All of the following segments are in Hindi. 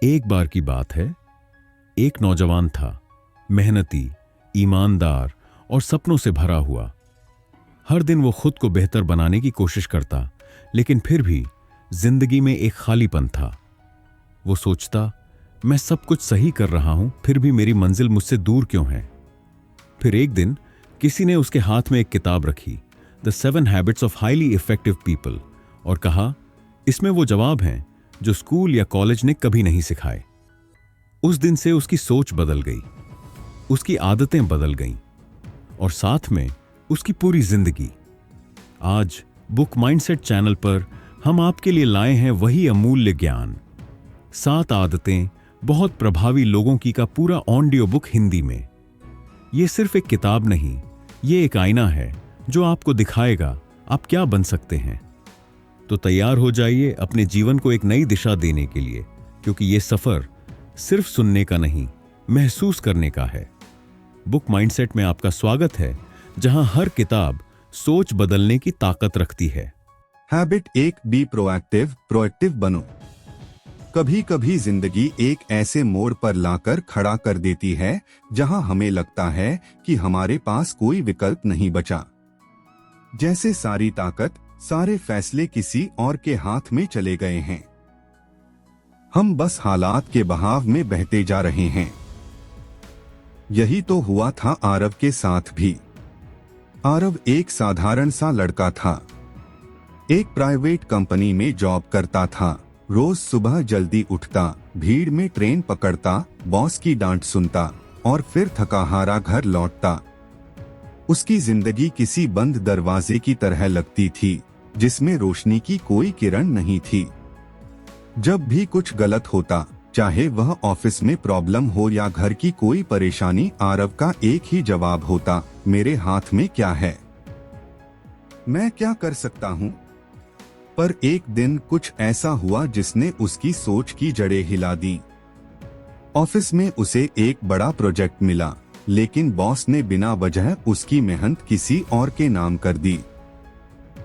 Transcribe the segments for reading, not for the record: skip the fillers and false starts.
एक बार की बात है। एक नौजवान था, मेहनती, ईमानदार और सपनों से भरा हुआ। हर दिन वो खुद को बेहतर बनाने की कोशिश करता, लेकिन फिर भी जिंदगी में एक खालीपन था। वो सोचता, मैं सब कुछ सही कर रहा हूं, फिर भी मेरी मंजिल मुझसे दूर क्यों है। फिर एक दिन किसी ने उसके हाथ में एक किताब रखी, the 7 habits of highly effective people, और कहा, इसमें वो जवाब हैं जो स्कूल या कॉलेज ने कभी नहीं सिखाए। उस दिन से उसकी सोच बदल गई, उसकी आदतें बदल गईं और साथ में उसकी पूरी जिंदगी। आज बुक माइंडसेट चैनल पर हम आपके लिए लाए हैं वही अमूल्य ज्ञान, 7 आदतें बहुत प्रभावी लोगों की का पूरा ऑडियो बुक हिंदी में। यह सिर्फ एक किताब नहीं, ये एक आईना है जो आपको दिखाएगा आप क्या बन सकते हैं। तो तैयार हो जाइए अपने जीवन को एक नई दिशा देने के लिए, क्योंकि यह सफर सिर्फ सुनने का नहीं, महसूस करने का है। बुक माइंडसेट में आपका स्वागत है, जहां हर किताब सोच बदलने की ताकत रखती है। हैबिट 1, बी प्रोएक्टिव बनो। कभी कभी जिंदगी एक ऐसे मोड़ पर लाकर खड़ा कर देती है जहां हमें लगता है कि हमारे पास कोई विकल्प नहीं बचा। जैसे सारी ताकत, सारे फैसले किसी और के हाथ में चले गए हैं। हम बस हालात के बहाव में बहते जा रहे हैं। यही तो हुआ था आरव के साथ भी। आरव एक साधारण सा लड़का था। एक प्राइवेट कंपनी में जॉब करता था। रोज सुबह जल्दी उठता, भीड़ में ट्रेन पकड़ता, बॉस की डांट सुनता और फिर थका हारा घर लौटता। उसकी जिंदगी किसी बंद दरवाजे की तरह लगती थी, जिसमें रोशनी की कोई किरण नहीं थी। जब भी कुछ गलत होता, चाहे वह ऑफिस में प्रॉब्लम हो या घर की कोई परेशानी, आरव का एक ही जवाब होता, मेरे हाथ में क्या है, मैं क्या कर सकता हूँ। पर एक दिन कुछ ऐसा हुआ जिसने उसकी सोच की जड़ें हिला दी। ऑफिस में उसे एक बड़ा प्रोजेक्ट मिला, लेकिन बॉस ने बिना वजह उसकी मेहनत किसी और के नाम कर दी।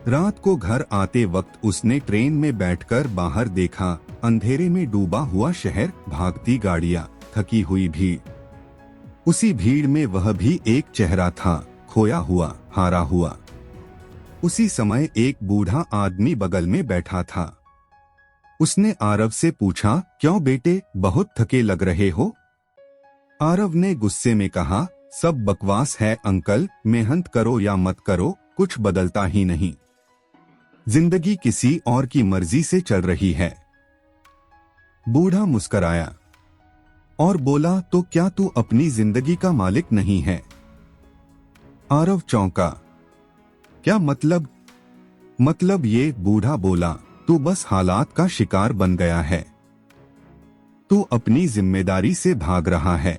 रात को घर आते वक्त उसने ट्रेन में बैठकर बाहर देखा, अंधेरे में डूबा हुआ शहर, भागती गाड़ियां, थकी हुई भीड़। उसी भीड़ में वह भी एक चेहरा था, खोया हुआ, हारा हुआ। उसी समय एक बूढ़ा आदमी बगल में बैठा था। उसने आरव से पूछा, क्यों बेटे, बहुत थके लग रहे हो। आरव ने गुस्से में कहा, सब बकवास है अंकल, मेहनत करो या मत करो, कुछ बदलता ही नहीं। जिंदगी किसी और की मर्जी से चल रही है। बूढ़ा मुस्कराया और बोला, तो क्या तू अपनी जिंदगी का मालिक नहीं है। आरव चौंका, क्या मतलब। मतलब ये, बूढ़ा बोला, तू बस हालात का शिकार बन गया है। तू अपनी जिम्मेदारी से भाग रहा है।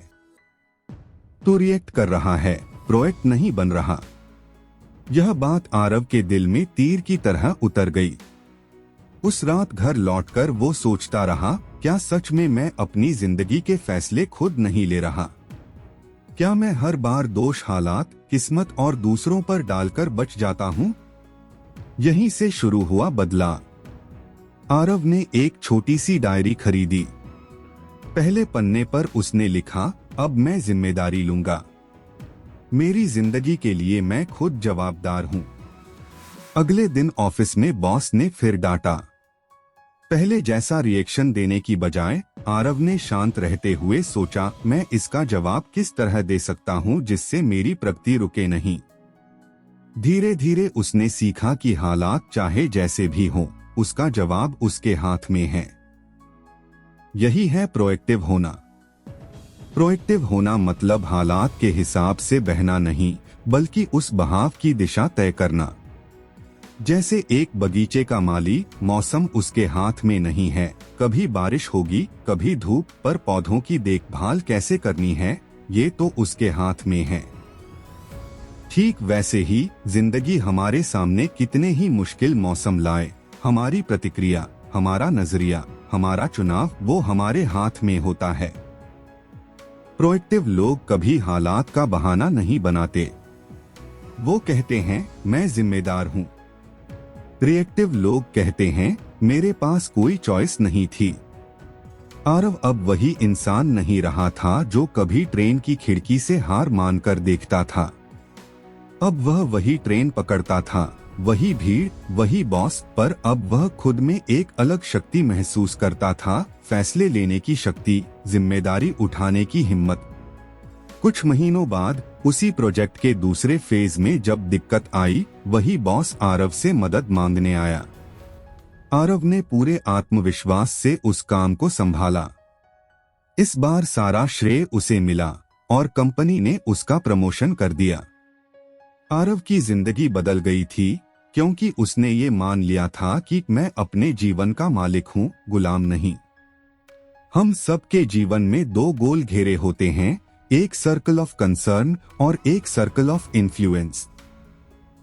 तू रिएक्ट कर रहा है, प्रोएक्ट नहीं बन रहा। यह बात आरव के दिल में तीर की तरह उतर गई। उस रात घर लौटकर वो सोचता रहा, क्या सच में मैं अपनी जिंदगी के फैसले खुद नहीं ले रहा। क्या मैं हर बार दोष हालात, किस्मत और दूसरों पर डालकर बच जाता हूँ। यहीं से शुरू हुआ बदलाव। आरव ने एक छोटी सी डायरी खरीदी। पहले पन्ने पर उसने लिखा, अब मैं जिम्मेदारी लूंगा। मेरी जिंदगी के लिए मैं खुद जवाबदार हूँ। अगले दिन ऑफिस में बॉस ने फिर डांटा। पहले जैसा रिएक्शन देने की बजाय आरव ने शांत रहते हुए सोचा, मैं इसका जवाब किस तरह दे सकता हूँ जिससे मेरी प्रगति रुके नहीं। धीरे धीरे उसने सीखा कि हालात चाहे जैसे भी हों, उसका जवाब उसके हाथ में है। यही है प्रोएक्टिव होना। प्रोएक्टिव होना मतलब हालात के हिसाब से बहना नहीं, बल्कि उस बहाव की दिशा तय करना। जैसे एक बगीचे का माली, मौसम उसके हाथ में नहीं है, कभी बारिश होगी, कभी धूप, पर पौधों की देखभाल कैसे करनी है, ये तो उसके हाथ में है। ठीक वैसे ही जिंदगी हमारे सामने कितने ही मुश्किल मौसम लाए, हमारी प्रतिक्रिया, हमारा नजरिया, हमारा चुनाव, वो हमारे हाथ में होता है। प्रोएक्टिव लोग कभी हालात का बहाना नहीं बनाते। वो कहते हैं, मैं जिम्मेदार हूँ। रिएक्टिव लोग कहते हैं, मेरे पास कोई चॉइस नहीं थी। आरव अब वही इंसान नहीं रहा था जो कभी ट्रेन की खिड़की से हार मानकर देखता था। अब वह वही ट्रेन पकड़ता था, वही भीड़, वही बॉस, पर अब वह खुद में एक अलग शक्ति महसूस करता था, फैसले लेने की शक्ति, जिम्मेदारी उठाने की हिम्मत। कुछ महीनों बाद उसी प्रोजेक्ट के दूसरे फेज में जब दिक्कत आई, वही बॉस आरव से मदद मांगने आया। आरव ने पूरे आत्मविश्वास से उस काम को संभाला। इस बार सारा श्रेय उसे मिला और कंपनी ने उसका प्रमोशन कर दिया। आरव की जिंदगी बदल गई थी, क्योंकि उसने ये मान लिया था कि मैं अपने जीवन का मालिक हूँ, गुलाम नहीं। हम सबके जीवन में दो गोल घेरे होते हैं, एक सर्कल ऑफ कंसर्न और एक circle of influence.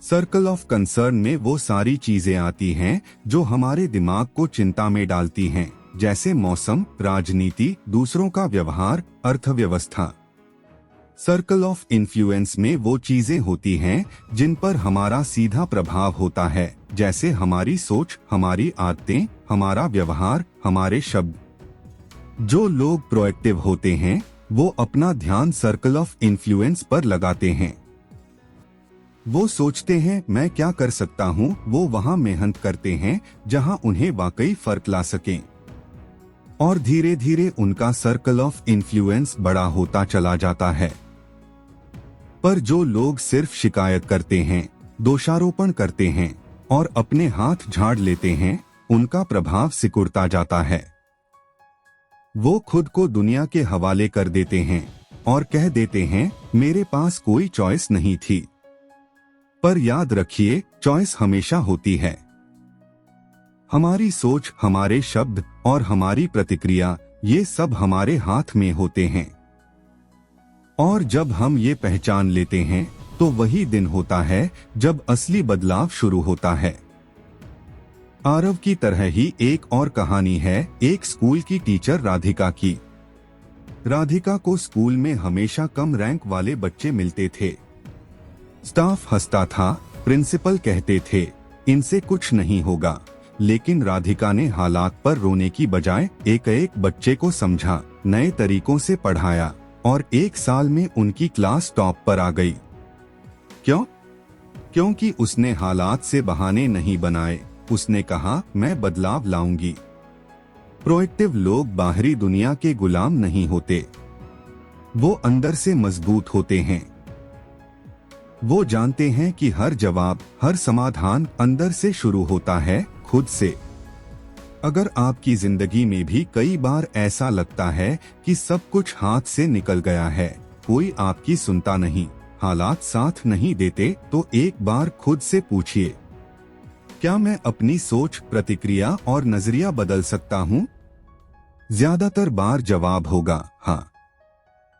Circle of concern में वो सारी चीजें आती हैं जो हमारे दिमाग को चिंता में डालती हैं, जैसे मौसम, राजनीति, दूसरों का व्यवहार, अर्थव्यवस्था। सर्कल ऑफ इन्फ्लुएंस में वो चीजें होती हैं जिन पर हमारा सीधा प्रभाव होता है, जैसे हमारी सोच, हमारी आदतें, हमारा व्यवहार, हमारे शब्द। जो लोग प्रोएक्टिव होते हैं वो अपना ध्यान सर्कल ऑफ इन्फ्लुएंस पर लगाते हैं। वो सोचते हैं मैं क्या कर सकता हूँ, वो वहाँ मेहनत करते हैं जहाँ उन्हें वाकई फर्क ला सकें। और धीरे धीरे उनका सर्कल ऑफ इन्फ्लुएंस बड़ा होता चला जाता है। पर जो लोग सिर्फ शिकायत करते हैं, दोषारोपण करते हैं और अपने हाथ झाड़ लेते हैं, उनका प्रभाव सिकुड़ता जाता है। वो खुद को दुनिया के हवाले कर देते हैं और कह देते हैं मेरे पास कोई चॉइस नहीं थी। पर याद रखिए, चॉइस हमेशा होती है। हमारी सोच, हमारे शब्द और हमारी प्रतिक्रिया, ये सब हमारे हाथ में होते हैं। और जब हम ये पहचान लेते हैं तो वही दिन होता है जब असली बदलाव शुरू होता है। आरव की तरह ही एक और कहानी है एक स्कूल की टीचर राधिका की। राधिका को स्कूल में हमेशा कम रैंक वाले बच्चे मिलते थे। स्टाफ हंसता था, प्रिंसिपल कहते थे इनसे कुछ नहीं होगा, लेकिन राधिका ने हालात पर रोने की बजाय एक एक बच्चे को समझा, नए तरीकों से पढ़ाया और एक साल में उनकी क्लास टॉप पर आ गई। क्यों? क्योंकि उसने हालात से बहाने नहीं बनाए। उसने कहा मैं बदलाव लाऊंगी। प्रोएक्टिव लोग बाहरी दुनिया के गुलाम नहीं होते, वो अंदर से मजबूत होते हैं। वो जानते हैं कि हर जवाब, हर समाधान अंदर से शुरू होता है, खुद से। अगर आपकी जिंदगी में भी कई बार ऐसा लगता है कि सब कुछ हाथ से निकल गया है, कोई आपकी सुनता नहीं, हालात साथ नहीं देते, तो एक बार खुद से पूछिए, क्या मैं अपनी सोच, प्रतिक्रिया और नजरिया बदल सकता हूँ? ज्यादातर बार जवाब होगा हाँ।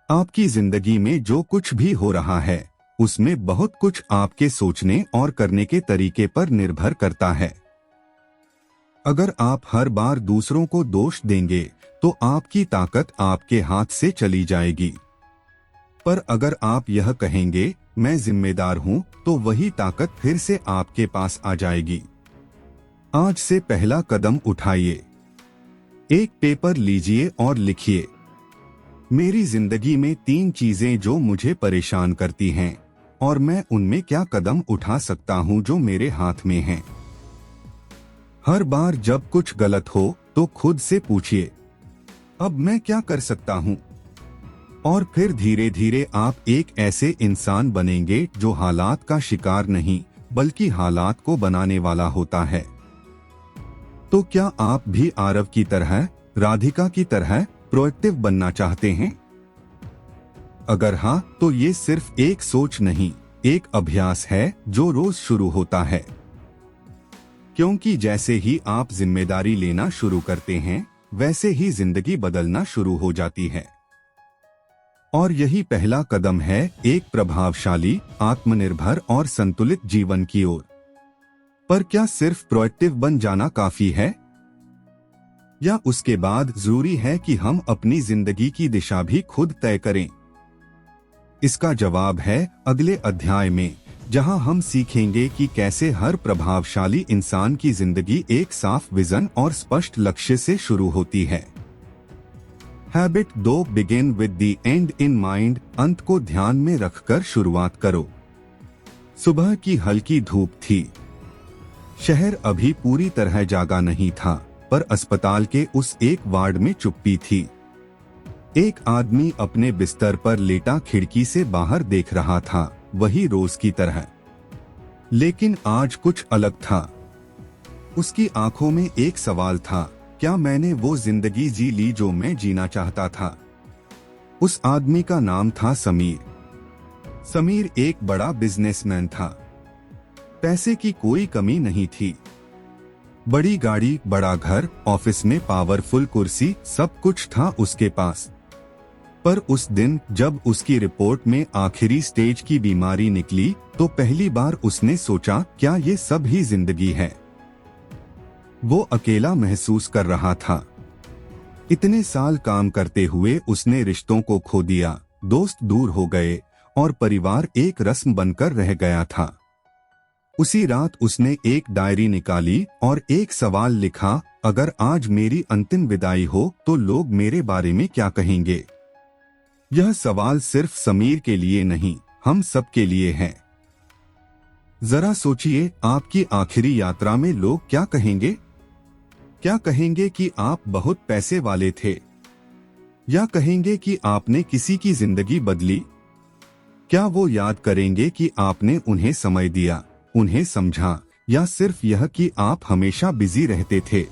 आपकी जिंदगी में जो कुछ भी हो रहा है, उसमें बहुत कुछ आपके सोचने और करने के तरीके पर निर्भर करता है। अगर आप हर बार दूसरों को दोष देंगे तो आपकी ताकत आपके हाथ से चली जाएगी। पर अगर आप यह कहेंगे मैं जिम्मेदार हूँ, तो वही ताकत फिर से आपके पास आ जाएगी। आज से पहला कदम उठाइए। एक पेपर लीजिए और लिखिए, मेरी जिंदगी में 3 चीजें जो मुझे परेशान करती हैं और मैं उनमें क्या कदम उठा सकता हूं जो मेरे हाथ में हैं। हर बार जब कुछ गलत हो तो खुद से पूछिए, अब मैं क्या कर सकता हूं? और फिर धीरे धीरे आप एक ऐसे इंसान बनेंगे जो हालात का शिकार नहीं, बल्कि हालात को बनाने वाला होता है। तो क्या आप भी आरव की तरह, राधिका की तरह प्रोएक्टिव बनना चाहते हैं? अगर हाँ, तो ये सिर्फ एक सोच नहीं, एक अभ्यास है जो रोज शुरू होता है। क्योंकि जैसे ही आप जिम्मेदारी लेना शुरू करते हैं, वैसे ही जिंदगी बदलना शुरू हो जाती है। और यही पहला कदम है एक प्रभावशाली, आत्मनिर्भर और संतुलित जीवन की ओर। पर क्या सिर्फ प्रोएक्टिव बन जाना काफी है? या उसके बाद जरूरी है कि हम अपनी जिंदगी की दिशा भी खुद तय करें? इसका जवाब है अगले अध्याय में, जहां हम सीखेंगे कि कैसे हर प्रभावशाली इंसान की जिंदगी एक साफ विजन और स्पष्ट लक्ष्य से शुरू होती है। Habit 2 begin with the and in mind. अंत को ध्यान में रखकर शुरुआत करो। सुबह की हल्की धूप थी। शहर अभी पूरी तरह जागा नहीं था, पर अस्पताल के उस एक वार्ड में चुप्पी थी। एक आदमी अपने बिस्तर पर लेटा खिड़की से बाहर देख रहा था, वही रोज की तरह। लेकिन आज कुछ अलग था। उसकी आंखों में एक सवाल था, क्या मैंने वो जिंदगी जी ली जो मैं जीना चाहता था? उस आदमी का नाम था समीर। समीर एक बड़ा बिजनेसमैन था। पैसे की कोई कमी नहीं थी। बड़ी गाड़ी, बड़ा घर, ऑफिस में पावरफुल कुर्सी, सब कुछ था उसके पास। पर उस दिन जब उसकी रिपोर्ट में आखिरी स्टेज की बीमारी निकली, तो पहली बार उसने सोचा, क्या ये सब ही जिंदगी है? वो अकेला महसूस कर रहा था। इतने साल काम करते हुए उसने रिश्तों को खो दिया, दोस्त दूर हो गए और परिवार एक रस्म बनकर रह गया था। उसी रात उसने एक डायरी निकाली और एक सवाल लिखा, अगर आज मेरी अंतिम विदाई हो तो लोग मेरे बारे में क्या कहेंगे? यह सवाल सिर्फ समीर के लिए नहीं, हम सब के लिए है। जरा सोचिए, आपकी आखिरी यात्रा में लोग क्या कहेंगे? क्या कहेंगे कि आप बहुत पैसे वाले थे? या कहेंगे कि आपने किसी की जिंदगी बदली? क्या वो याद करेंगे कि आपने उन्हें समय दिया, उन्हें समझा, या सिर्फ यह कि आप हमेशा बिजी रहते थे?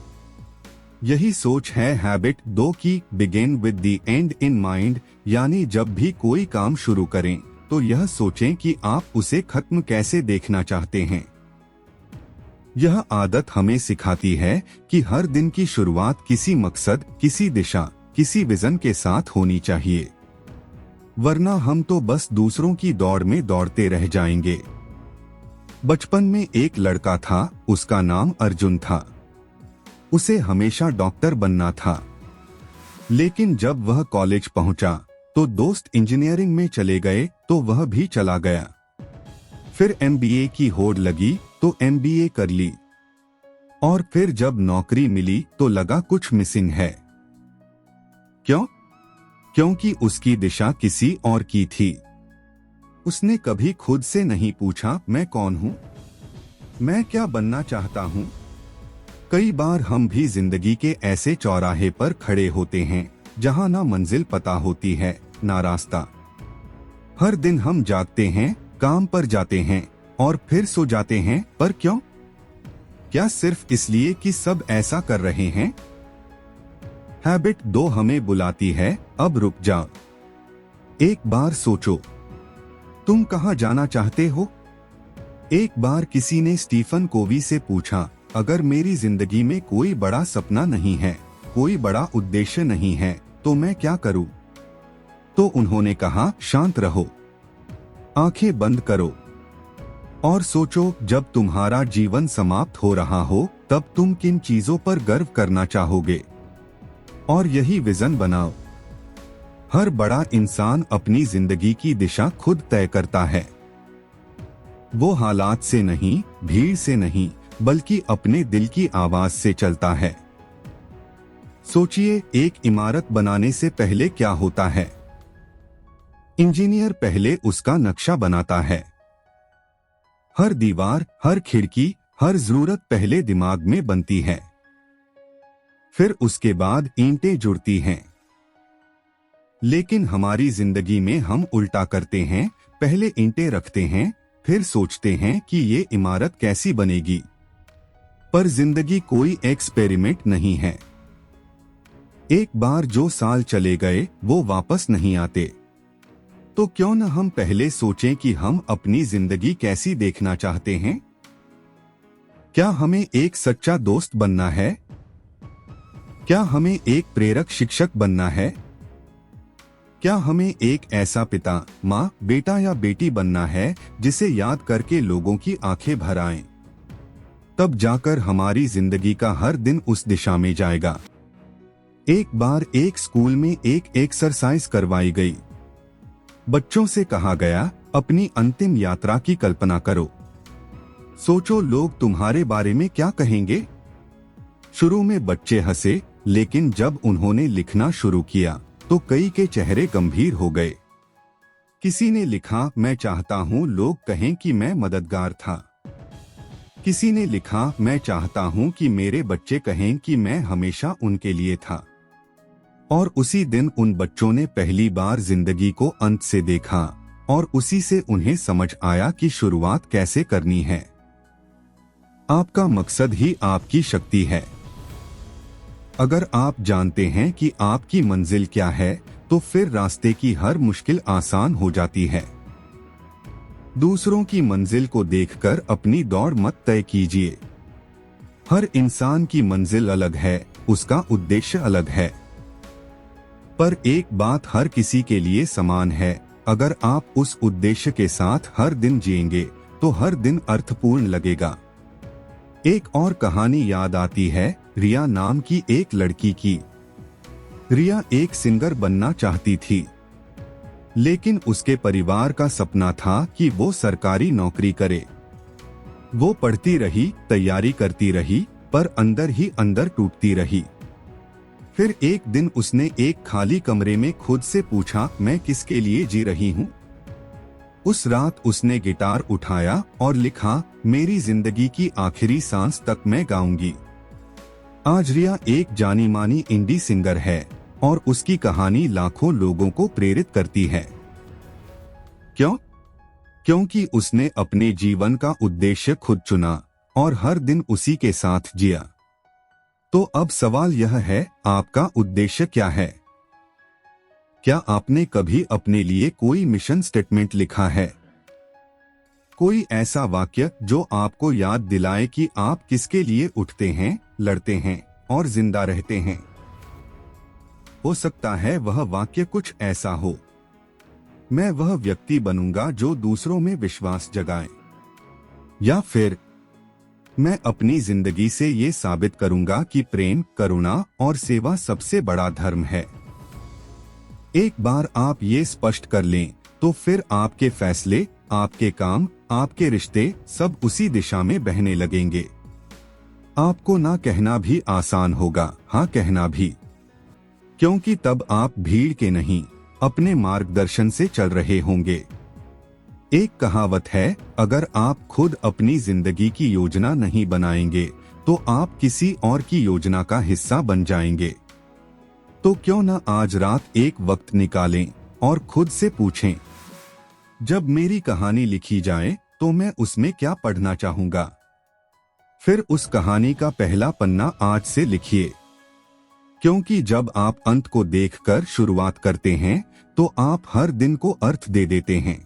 यही सोच है हैबिट 2 की, begin with the and in mind. यानी जब भी कोई काम शुरू करें तो यह सोचें कि आप उसे खत्म कैसे देखना चाहते हैं। यह आदत हमें सिखाती है कि हर दिन की शुरुआत किसी मकसद, किसी दिशा, किसी विजन के साथ होनी चाहिए, वरना हम तो बस दूसरों की दौड़ में दौड़ते रह जाएंगे। बचपन में एक लड़का था, उसका नाम अर्जुन था। उसे हमेशा डॉक्टर बनना था। लेकिन जब वह कॉलेज पहुंचा तो दोस्त इंजीनियरिंग में चले गए तो वह भी चला गया। फिर एमबीए की होड़ लगी तो एमबीए कर ली। और फिर जब नौकरी मिली तो लगा कुछ मिसिंग है। क्यों? क्योंकि उसकी दिशा किसी और की थी। उसने कभी खुद से नहीं पूछा, मैं कौन हूं? मैं क्या बनना चाहता हूं? कई बार हम भी जिंदगी के ऐसे चौराहे पर खड़े होते हैं जहां ना मंजिल पता होती है, ना रास्ता। हर दिन हम जागते हैं, काम पर जाते हैं और फिर सो जाते हैं, पर क्यों? क्या सिर्फ इसलिए कि सब ऐसा कर रहे हैं? हैबिट 2 हमें बुलाती है, अब रुक जाओ। एक बार सोचो, तुम कहां जाना चाहते हो? एक बार किसी ने स्टीफन कोवी से पूछा, अगर मेरी जिंदगी में कोई बड़ा सपना नहीं है, कोई बड़ा उद्देश्य नहीं है, तो मैं क्या करूं? तो उन्होंने कहा, शांत रहो, आंखें बंद करो और सोचो, जब तुम्हारा जीवन समाप्त हो रहा हो तब तुम किन चीजों पर गर्व करना चाहोगे? और यही विजन बनाओ। हर बड़ा इंसान अपनी जिंदगी की दिशा खुद तय करता है। वो हालात से नहीं, भीड़ से नहीं, बल्कि अपने दिल की आवाज से चलता है। सोचिए, एक इमारत बनाने से पहले क्या होता है? इंजीनियर पहले उसका नक्शा बनाता है। हर दीवार, हर खिड़की, हर जरूरत पहले दिमाग में बनती है। फिर उसके बाद ईंटें जुड़ती हैं। लेकिन हमारी जिंदगी में हम उल्टा करते हैं, पहले ईंटें रखते हैं, फिर सोचते हैं कि ये इमारत कैसी बनेगी। पर जिंदगी कोई एक्सपेरिमेंट नहीं है। एक बार जो साल चले गए वो वापस नहीं आते। तो क्यों न हम पहले सोचें कि हम अपनी जिंदगी कैसी देखना चाहते हैं? क्या हमें एक सच्चा दोस्त बनना है? क्या हमें एक प्रेरक शिक्षक बनना है? क्या हमें एक ऐसा पिता, माँ, बेटा या बेटी बनना है जिसे याद करके लोगों की आंखें भर आएं? तब जाकर हमारी जिंदगी का हर दिन उस दिशा में जाएगा। एक बार एक स्कूल में एक एक्सरसाइज करवाई गई। बच्चों से कहा गया, अपनी अंतिम यात्रा की कल्पना करो। सोचो, लोग तुम्हारे बारे में क्या कहेंगे? शुरू में बच्चे हंसे, लेकिन जब उन्होंने लिखना शुरू किया तो कई के चेहरे गंभीर हो गए। किसी ने लिखा, मैं चाहता हूं लोग कहें कि मैं मददगार था। किसी ने लिखा, मैं चाहता हूं कि मेरे बच्चे कहें कि मैं हमेशा उनके लिए था। और उसी दिन उन बच्चों ने पहली बार जिंदगी को अंत से देखा और उसी से उन्हें समझ आया कि शुरुआत कैसे करनी है। आपका मकसद ही आपकी शक्ति है। अगर आप जानते हैं कि आपकी मंजिल क्या है, तो फिर रास्ते की हर मुश्किल आसान हो जाती है। दूसरों की मंजिल को देखकर अपनी दौड़ मत तय कीजिए। हर इंसान की मंजिल अलग है, उसका उद्देश्य अलग है। पर एक बात हर किसी के लिए समान है, अगर आप उस उद्देश्य के साथ हर दिन जिएंगे तो हर दिन अर्थपूर्ण लगेगा। एक और कहानी याद आती है, रिया नाम की एक लड़की की। रिया एक सिंगर बनना चाहती थी, लेकिन उसके परिवार का सपना था कि वो सरकारी नौकरी करे। वो पढ़ती रही, तैयारी करती रही, पर अंदर ही अंदर टूटती रही। फिर एक दिन उसने एक खाली कमरे में खुद से पूछा, मैं किसके लिए जी रही हूँ? उस रात उसने गिटार उठाया और लिखा, मेरी जिंदगी की आखिरी सांस तक मैं गाऊंगी। आज रिया एक जानी मानी इंडी सिंगर है और उसकी कहानी लाखों लोगों को प्रेरित करती है। क्यों? क्योंकि उसने अपने जीवन का उद्देश्य खुद चुना और हर दिन उसी के साथ जिया। तो अब सवाल यह है, आपका उद्देश्य क्या है? क्या आपने कभी अपने लिए कोई मिशन स्टेटमेंट लिखा है? कोई ऐसा वाक्य जो आपको याद दिलाए कि आप किसके लिए उठते हैं, लड़ते हैं और जिंदा रहते हैं? हो सकता है वह वाक्य कुछ ऐसा हो, मैं वह व्यक्ति बनूंगा जो दूसरों में विश्वास जगाए। या फिर मैं अपनी जिंदगी से ये साबित करूंगा कि प्रेम, करुणा और सेवा सबसे बड़ा धर्म है। एक बार आप ये स्पष्ट कर लें, तो फिर आपके फैसले, आपके काम, आपके रिश्ते सब उसी दिशा में बहने लगेंगे। आपको ना कहना भी आसान होगा, हाँ कहना भी, क्योंकि तब आप भीड़ के नहीं, अपने मार्गदर्शन से चल रहे होंगे। एक कहावत है, अगर आप खुद अपनी जिंदगी की योजना नहीं बनाएंगे तो आप किसी और की योजना का हिस्सा बन जाएंगे। तो क्यों न आज रात एक वक्त निकालें और खुद से पूछें, जब मेरी कहानी लिखी जाए तो मैं उसमें क्या पढ़ना चाहूंगा? फिर उस कहानी का पहला पन्ना आज से लिखिए, क्योंकि जब आप अंत को देखकर शुरुआत करते हैं तो आप हर दिन को अर्थ दे देते हैं।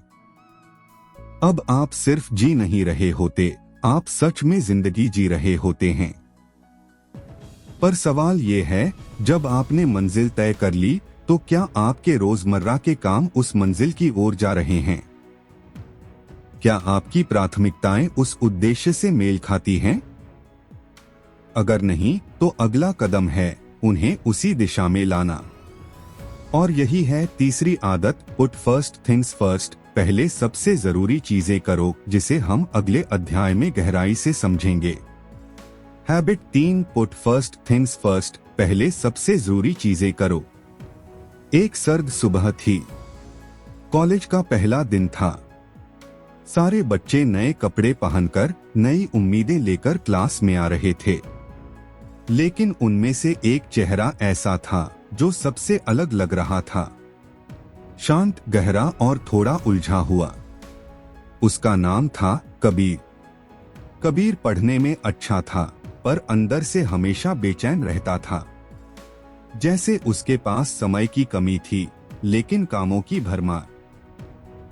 अब आप सिर्फ जी नहीं रहे होते, आप सच में जिंदगी जी रहे होते हैं। पर सवाल ये है, जब आपने मंजिल तय कर ली तो क्या आपके रोजमर्रा के काम उस मंजिल की ओर जा रहे हैं? क्या आपकी प्राथमिकताएं उस उद्देश्य से मेल खाती हैं? अगर नहीं, तो अगला कदम है उन्हें उसी दिशा में लाना। और यही है तीसरी आदत, पुट फर्स्ट थिंग्स फर्स्ट, पहले सबसे जरूरी चीजें करो, जिसे हम अगले अध्याय में गहराई से समझेंगे। Habit 3, put first things first, पहले सबसे जरूरी चीजें करो। एक सर्द सुबह थी, कॉलेज का पहला दिन था। सारे बच्चे नए कपड़े पहनकर, नई उम्मीदें लेकर क्लास में आ रहे थे, लेकिन उनमें से एक चेहरा ऐसा था जो सबसे अलग लग रहा था। शांत, गहरा और थोड़ा उलझा हुआ। उसका नाम था कबीर। कबीर पढ़ने में अच्छा था, पर अंदर से हमेशा बेचैन रहता था। जैसे उसके पास समय की कमी थी, लेकिन कामों की भरमार।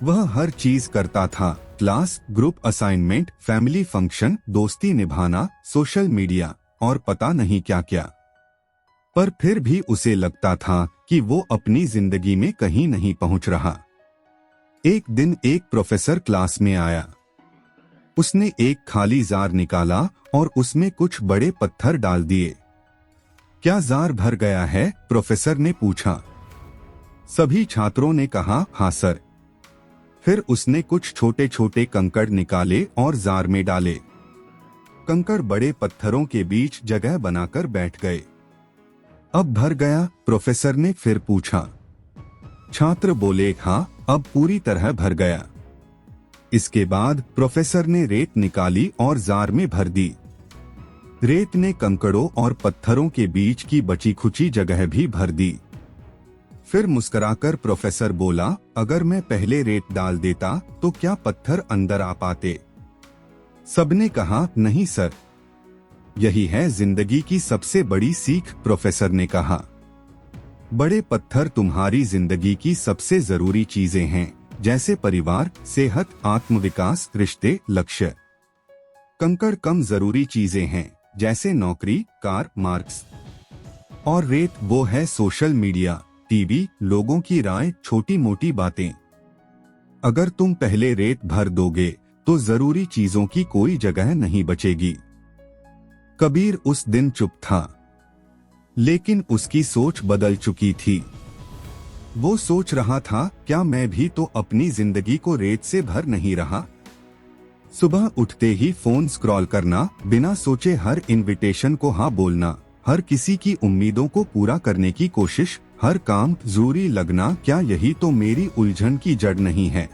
वह हर चीज करता था, class, group assignment, family function, दोस्ती निभाना, सोशल मीडिया और पता नहीं क्या क्या। पर फिर भी उसे लगता था कि वो अपनी जिंदगी में कहीं नहीं पहुंच रहा। एक दिन एक प्रोफेसर क्लास में आया। उसने एक खाली जार निकाला और उसमें कुछ बड़े पत्थर डाल दिए। क्या जार भर गया है? प्रोफेसर ने पूछा। सभी छात्रों ने कहा, हाँ सर। फिर उसने कुछ छोटे छोटे कंकड़ निकाले और जार में डाले। कंकड़ बड़े पत्थरों के बीच जगह बनाकर बैठ गए। अब भर गया? प्रोफेसर ने फिर पूछा। छात्र बोले, हाँ, अब पूरी तरह भर गया। इसके बाद प्रोफेसर ने रेत निकाली और जार में भर दी। रेत ने कंकड़ों और पत्थरों के बीच की बची खुची जगह भी भर दी। फिर मुस्कुराकर प्रोफेसर बोला, अगर मैं पहले रेत डाल देता तो क्या पत्थर अंदर आ पाते? सबने कहा, नहीं सर, यही है जिंदगी की सबसे बड़ी सीख। प्रोफेसर ने कहा, बड़े पत्थर तुम्हारी जिंदगी की सबसे जरूरी चीजें हैं, जैसे परिवार, सेहत, आत्मविकास, रिश्ते, लक्ष्य। कंकड़ कम जरूरी चीजें हैं, जैसे नौकरी, कार, मार्क्स। और रेत वो है सोशल मीडिया, टीवी, लोगों की राय, छोटी मोटी बातें। अगर तुम पहले रेत भर दोगे तो जरूरी चीजों की कोई जगह नहीं बचेगी। कबीर उस दिन चुप था, लेकिन उसकी सोच बदल चुकी थी। वो सोच रहा था, क्या मैं भी तो अपनी जिंदगी को रेत से भर नहीं रहा? सुबह उठते ही फोन स्क्रॉल करना, बिना सोचे हर इनविटेशन को हाँ बोलना, हर किसी की उम्मीदों को पूरा करने की कोशिश, हर काम जरूरी लगना, क्या यही तो मेरी उलझन की जड़ नहीं है?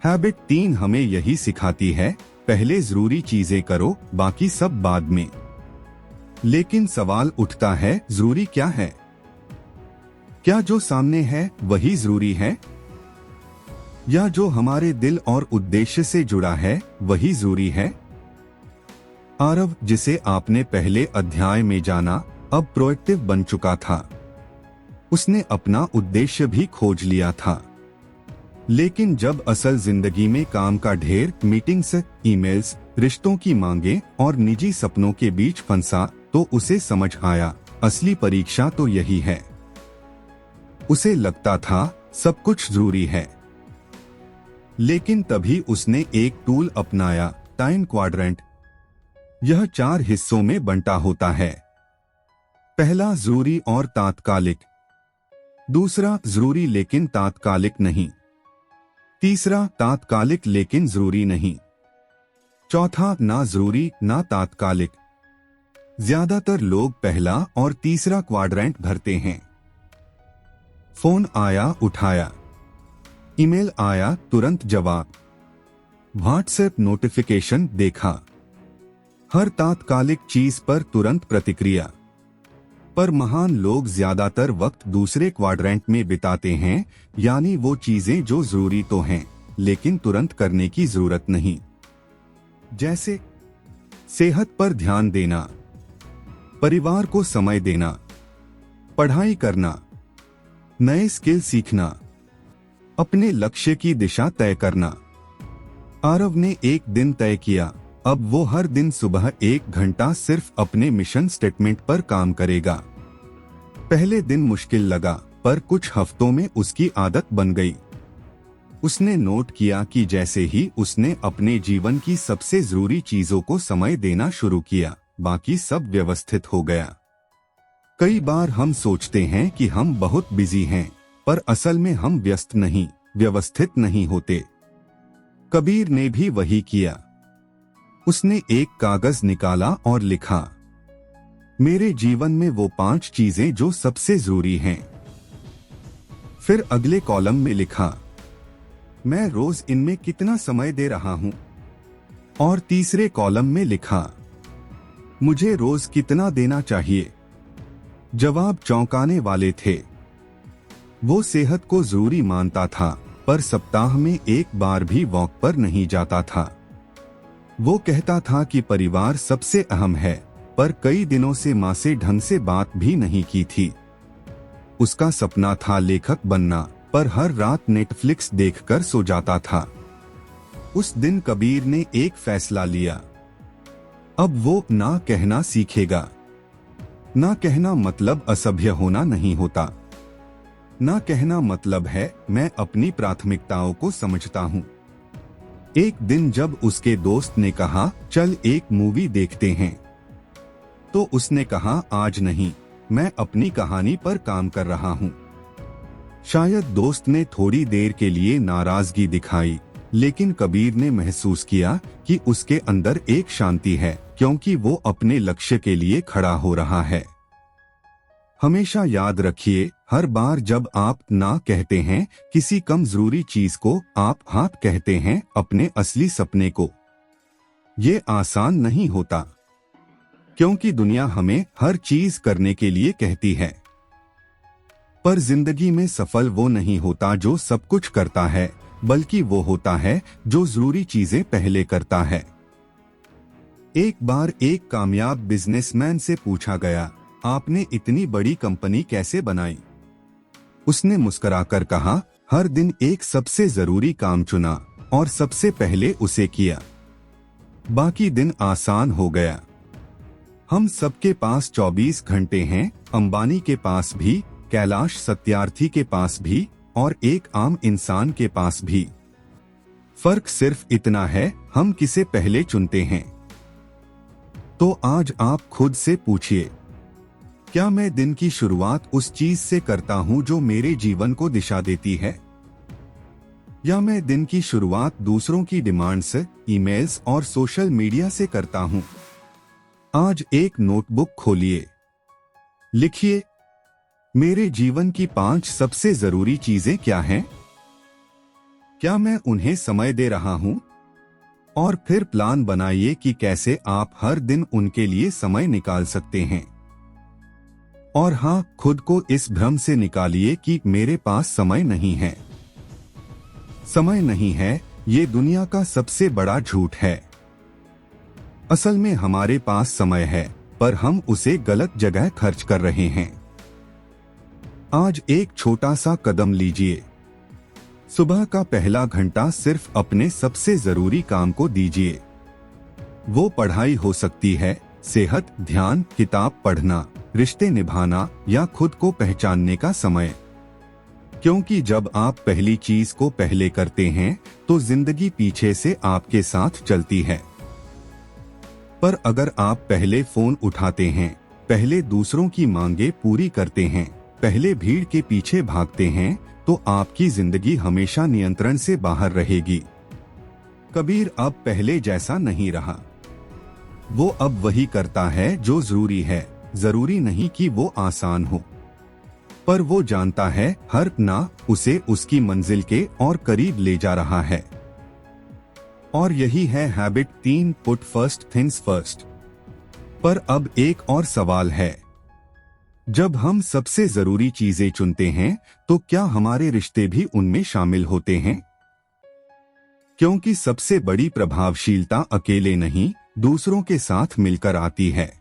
हैबिट 3 हमें यही सिखाती है, पहले जरूरी चीजें करो, बाकी सब बाद में। लेकिन सवाल उठता है, जरूरी क्या है? क्या जो सामने है वही जरूरी है, या जो हमारे दिल और उद्देश्य से जुड़ा है वही जरूरी है? आरव, जिसे आपने पहले अध्याय में जाना, अब प्रोएक्टिव बन चुका था। उसने अपना उद्देश्य भी खोज लिया था। लेकिन जब असल जिंदगी में काम का ढेर, मीटिंग्स, ईमेल्स, रिश्तों की मांगे और निजी सपनों के बीच फंसा, तो उसे समझ आया, असली परीक्षा तो यही है। उसे लगता था सब कुछ जरूरी है, लेकिन तभी उसने एक टूल अपनाया, टाइम क्वाड्रेंट। यह 4 हिस्सों में बंटा होता है। पहला, जरूरी और तात्कालिक। दूसरा, जरूरी लेकिन तात्कालिक नहीं। तीसरा, तात्कालिक लेकिन जरूरी नहीं। चौथा, ना जरूरी ना तात्कालिक। ज्यादातर लोग पहला और तीसरा क्वाड्रेंट भरते हैं। फोन आया, उठाया। ईमेल आया, तुरंत जवाब। व्हाट्सएप नोटिफिकेशन देखा। हर तात्कालिक चीज पर तुरंत प्रतिक्रिया। पर महान लोग ज्यादातर वक्त दूसरे क्वाड्रेंट में बिताते हैं, यानी वो चीजें जो जरूरी तो हैं, लेकिन तुरंत करने की जरूरत नहीं। जैसे सेहत पर ध्यान देना, परिवार को समय देना, पढ़ाई करना, नए स्किल सीखना, अपने लक्ष्य की दिशा तय करना। आरव ने एक दिन तय किया, अब वो हर दिन सुबह 1 घंटा सिर्फ अपने मिशन स्टेटमेंट पर काम करेगा। पहले दिन मुश्किल लगा, पर कुछ हफ्तों में उसकी आदत बन गई। उसने नोट किया कि जैसे ही उसने अपने जीवन की सबसे जरूरी चीजों को समय देना शुरू किया, बाकी सब व्यवस्थित हो गया। कई बार हम सोचते हैं कि हम बहुत बिजी हैं, पर असल में हम व्यस्त नहीं, व्यवस्थित नहीं होते। कबीर ने भी वही किया। उसने एक कागज निकाला और लिखा, मेरे जीवन में वो 5 चीजें जो सबसे जरूरी हैं। फिर अगले कॉलम में लिखा, मैं रोज इनमें कितना समय दे रहा हूं। और तीसरे कॉलम में लिखा, मुझे रोज कितना देना चाहिए। जवाब चौंकाने वाले थे। वो सेहत को जरूरी मानता था, पर सप्ताह में 1 बार भी वॉक पर नहीं जाता था। वो कहता था कि परिवार सबसे अहम है, पर कई दिनों से माँ से ढंग से बात भी नहीं की थी। उसका सपना था लेखक बनना, पर हर रात नेटफ्लिक्स देखकर सो जाता था। उस दिन कबीर ने एक फैसला लिया। अब वो ना कहना सीखेगा। ना कहना मतलब असभ्य होना नहीं होता। ना कहना मतलब है मैं अपनी प्राथमिकताओं को समझता हूँ। एक दिन जब उसके दोस्त ने कहा, चल एक मूवी देखते हैं, तो उसने कहा, आज नहीं, मैं अपनी कहानी पर काम कर रहा हूँ। शायद दोस्त ने थोड़ी देर के लिए नाराजगी दिखाई, लेकिन कबीर ने महसूस किया कि उसके अंदर एक शांति है, क्योंकि वो अपने लक्ष्य के लिए खड़ा हो रहा है। हमेशा याद रखिए, हर बार जब आप ना कहते हैं किसी कम जरूरी चीज को, आप हाँ कहते हैं अपने असली सपने को। ये आसान नहीं होता, क्योंकि दुनिया हमें हर चीज करने के लिए कहती है। पर जिंदगी में सफल वो नहीं होता जो सब कुछ करता है, बल्कि वो होता है जो जरूरी चीजें पहले करता है। एक बार एक कामयाब बिजनेसमैन से पूछा गया, आपने इतनी बड़ी कंपनी कैसे बनाई? उसने मुस्कुराकर कहा, हर दिन एक सबसे जरूरी काम चुना और सबसे पहले उसे किया। बाकी दिन आसान हो गया। हम सबके पास 24 घंटे हैं, अंबानी के पास भी, कैलाश सत्यार्थी के पास भी और एक आम इंसान के पास भी। फर्क सिर्फ इतना है, हम किसे पहले चुनते हैं। तो आज आप खुद से पूछिए, क्या मैं दिन की शुरुआत उस चीज से करता हूं जो मेरे जीवन को दिशा देती है, या मैं दिन की शुरुआत दूसरों की डिमांड्स, ईमेल्स और सोशल मीडिया से करता हूं? आज एक नोटबुक खोलिए, लिखिए, मेरे जीवन की 5 सबसे जरूरी चीजें क्या हैं? क्या मैं उन्हें समय दे रहा हूं? और फिर प्लान बनाइए कि कैसे आप हर दिन उनके लिए समय निकाल सकते हैं। और हाँ, खुद को इस भ्रम से निकालिए कि मेरे पास समय नहीं है। समय नहीं है, ये दुनिया का सबसे बड़ा झूठ है। असल में हमारे पास समय है, पर हम उसे गलत जगह खर्च कर रहे हैं। आज एक छोटा सा कदम लीजिए। सुबह का पहला घंटा सिर्फ अपने सबसे जरूरी काम को दीजिए। वो पढ़ाई हो सकती है, सेहत, ध्यान, किताब पढ़ना, रिश्ते निभाना या खुद को पहचानने का समय। क्योंकि जब आप पहली चीज को पहले करते हैं तो जिंदगी पीछे से आपके साथ चलती है। पर अगर आप पहले फोन उठाते हैं, पहले दूसरों की मांगे पूरी करते हैं, पहले भीड़ के पीछे भागते हैं, तो आपकी जिंदगी हमेशा नियंत्रण से बाहर रहेगी। कबीर अब पहले जैसा नहीं रहा। वो अब वही करता है जो जरूरी है। जरूरी नहीं कि वो आसान हो, पर वो जानता है हर ना उसे उसकी मंजिल के और करीब ले जा रहा है। और यही है habit 3, put first things first. पर अब एक और सवाल है, जब हम सबसे जरूरी चीजें चुनते हैं तो क्या हमारे रिश्ते भी उनमें शामिल होते हैं? क्योंकि सबसे बड़ी प्रभावशीलता अकेले नहीं, दूसरों के साथ मिलकर आती है।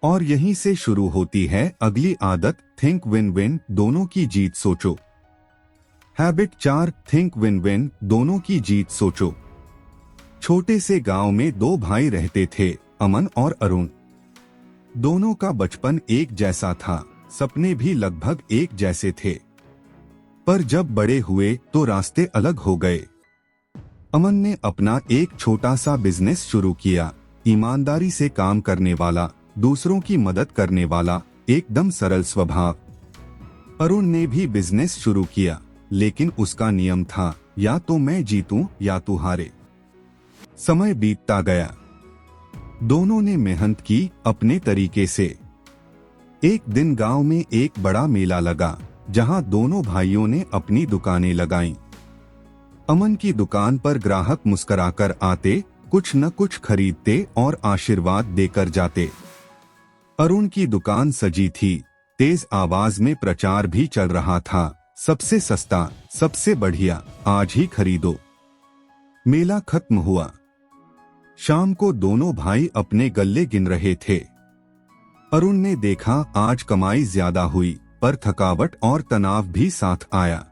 और यहीं से शुरू होती है अगली आदत, थिंक विन विन, दोनों की जीत सोचो। हैबिट 4, थिंक विन विन, दोनों की जीत सोचो। छोटे से गांव में 2 भाई रहते थे, अमन और अरुण। दोनों का बचपन एक जैसा था, सपने भी लगभग एक जैसे थे। पर जब बड़े हुए तो रास्ते अलग हो गए। अमन ने अपना एक छोटा सा बिजनेस शुरू किया, ईमानदारी से काम करने वाला, दूसरों की मदद करने वाला, एकदम सरल स्वभाव। अरुण ने भी बिजनेस शुरू किया, लेकिन उसका नियम था, या तो मैं जीतूं या तू हारे। समय बीतता गया, दोनों ने मेहनत की अपने तरीके से। एक दिन गांव में एक बड़ा मेला लगा, जहां दोनों भाइयों ने अपनी दुकानें लगाईं। अमन की दुकान पर ग्राहक मुस्कुराकर आते, कुछ न कुछ खरीदते और आशीर्वाद देकर जाते। अरुण की दुकान सजी थी, तेज आवाज में प्रचार भी चल रहा था, सबसे सस्ता, सबसे बढ़िया, आज ही खरीदो। मेला खत्म हुआ। शाम को दोनों भाई अपने गल्ले गिन रहे थे। अरुण ने देखा आज कमाई ज्यादा हुई, पर थकावट और तनाव भी साथ आया।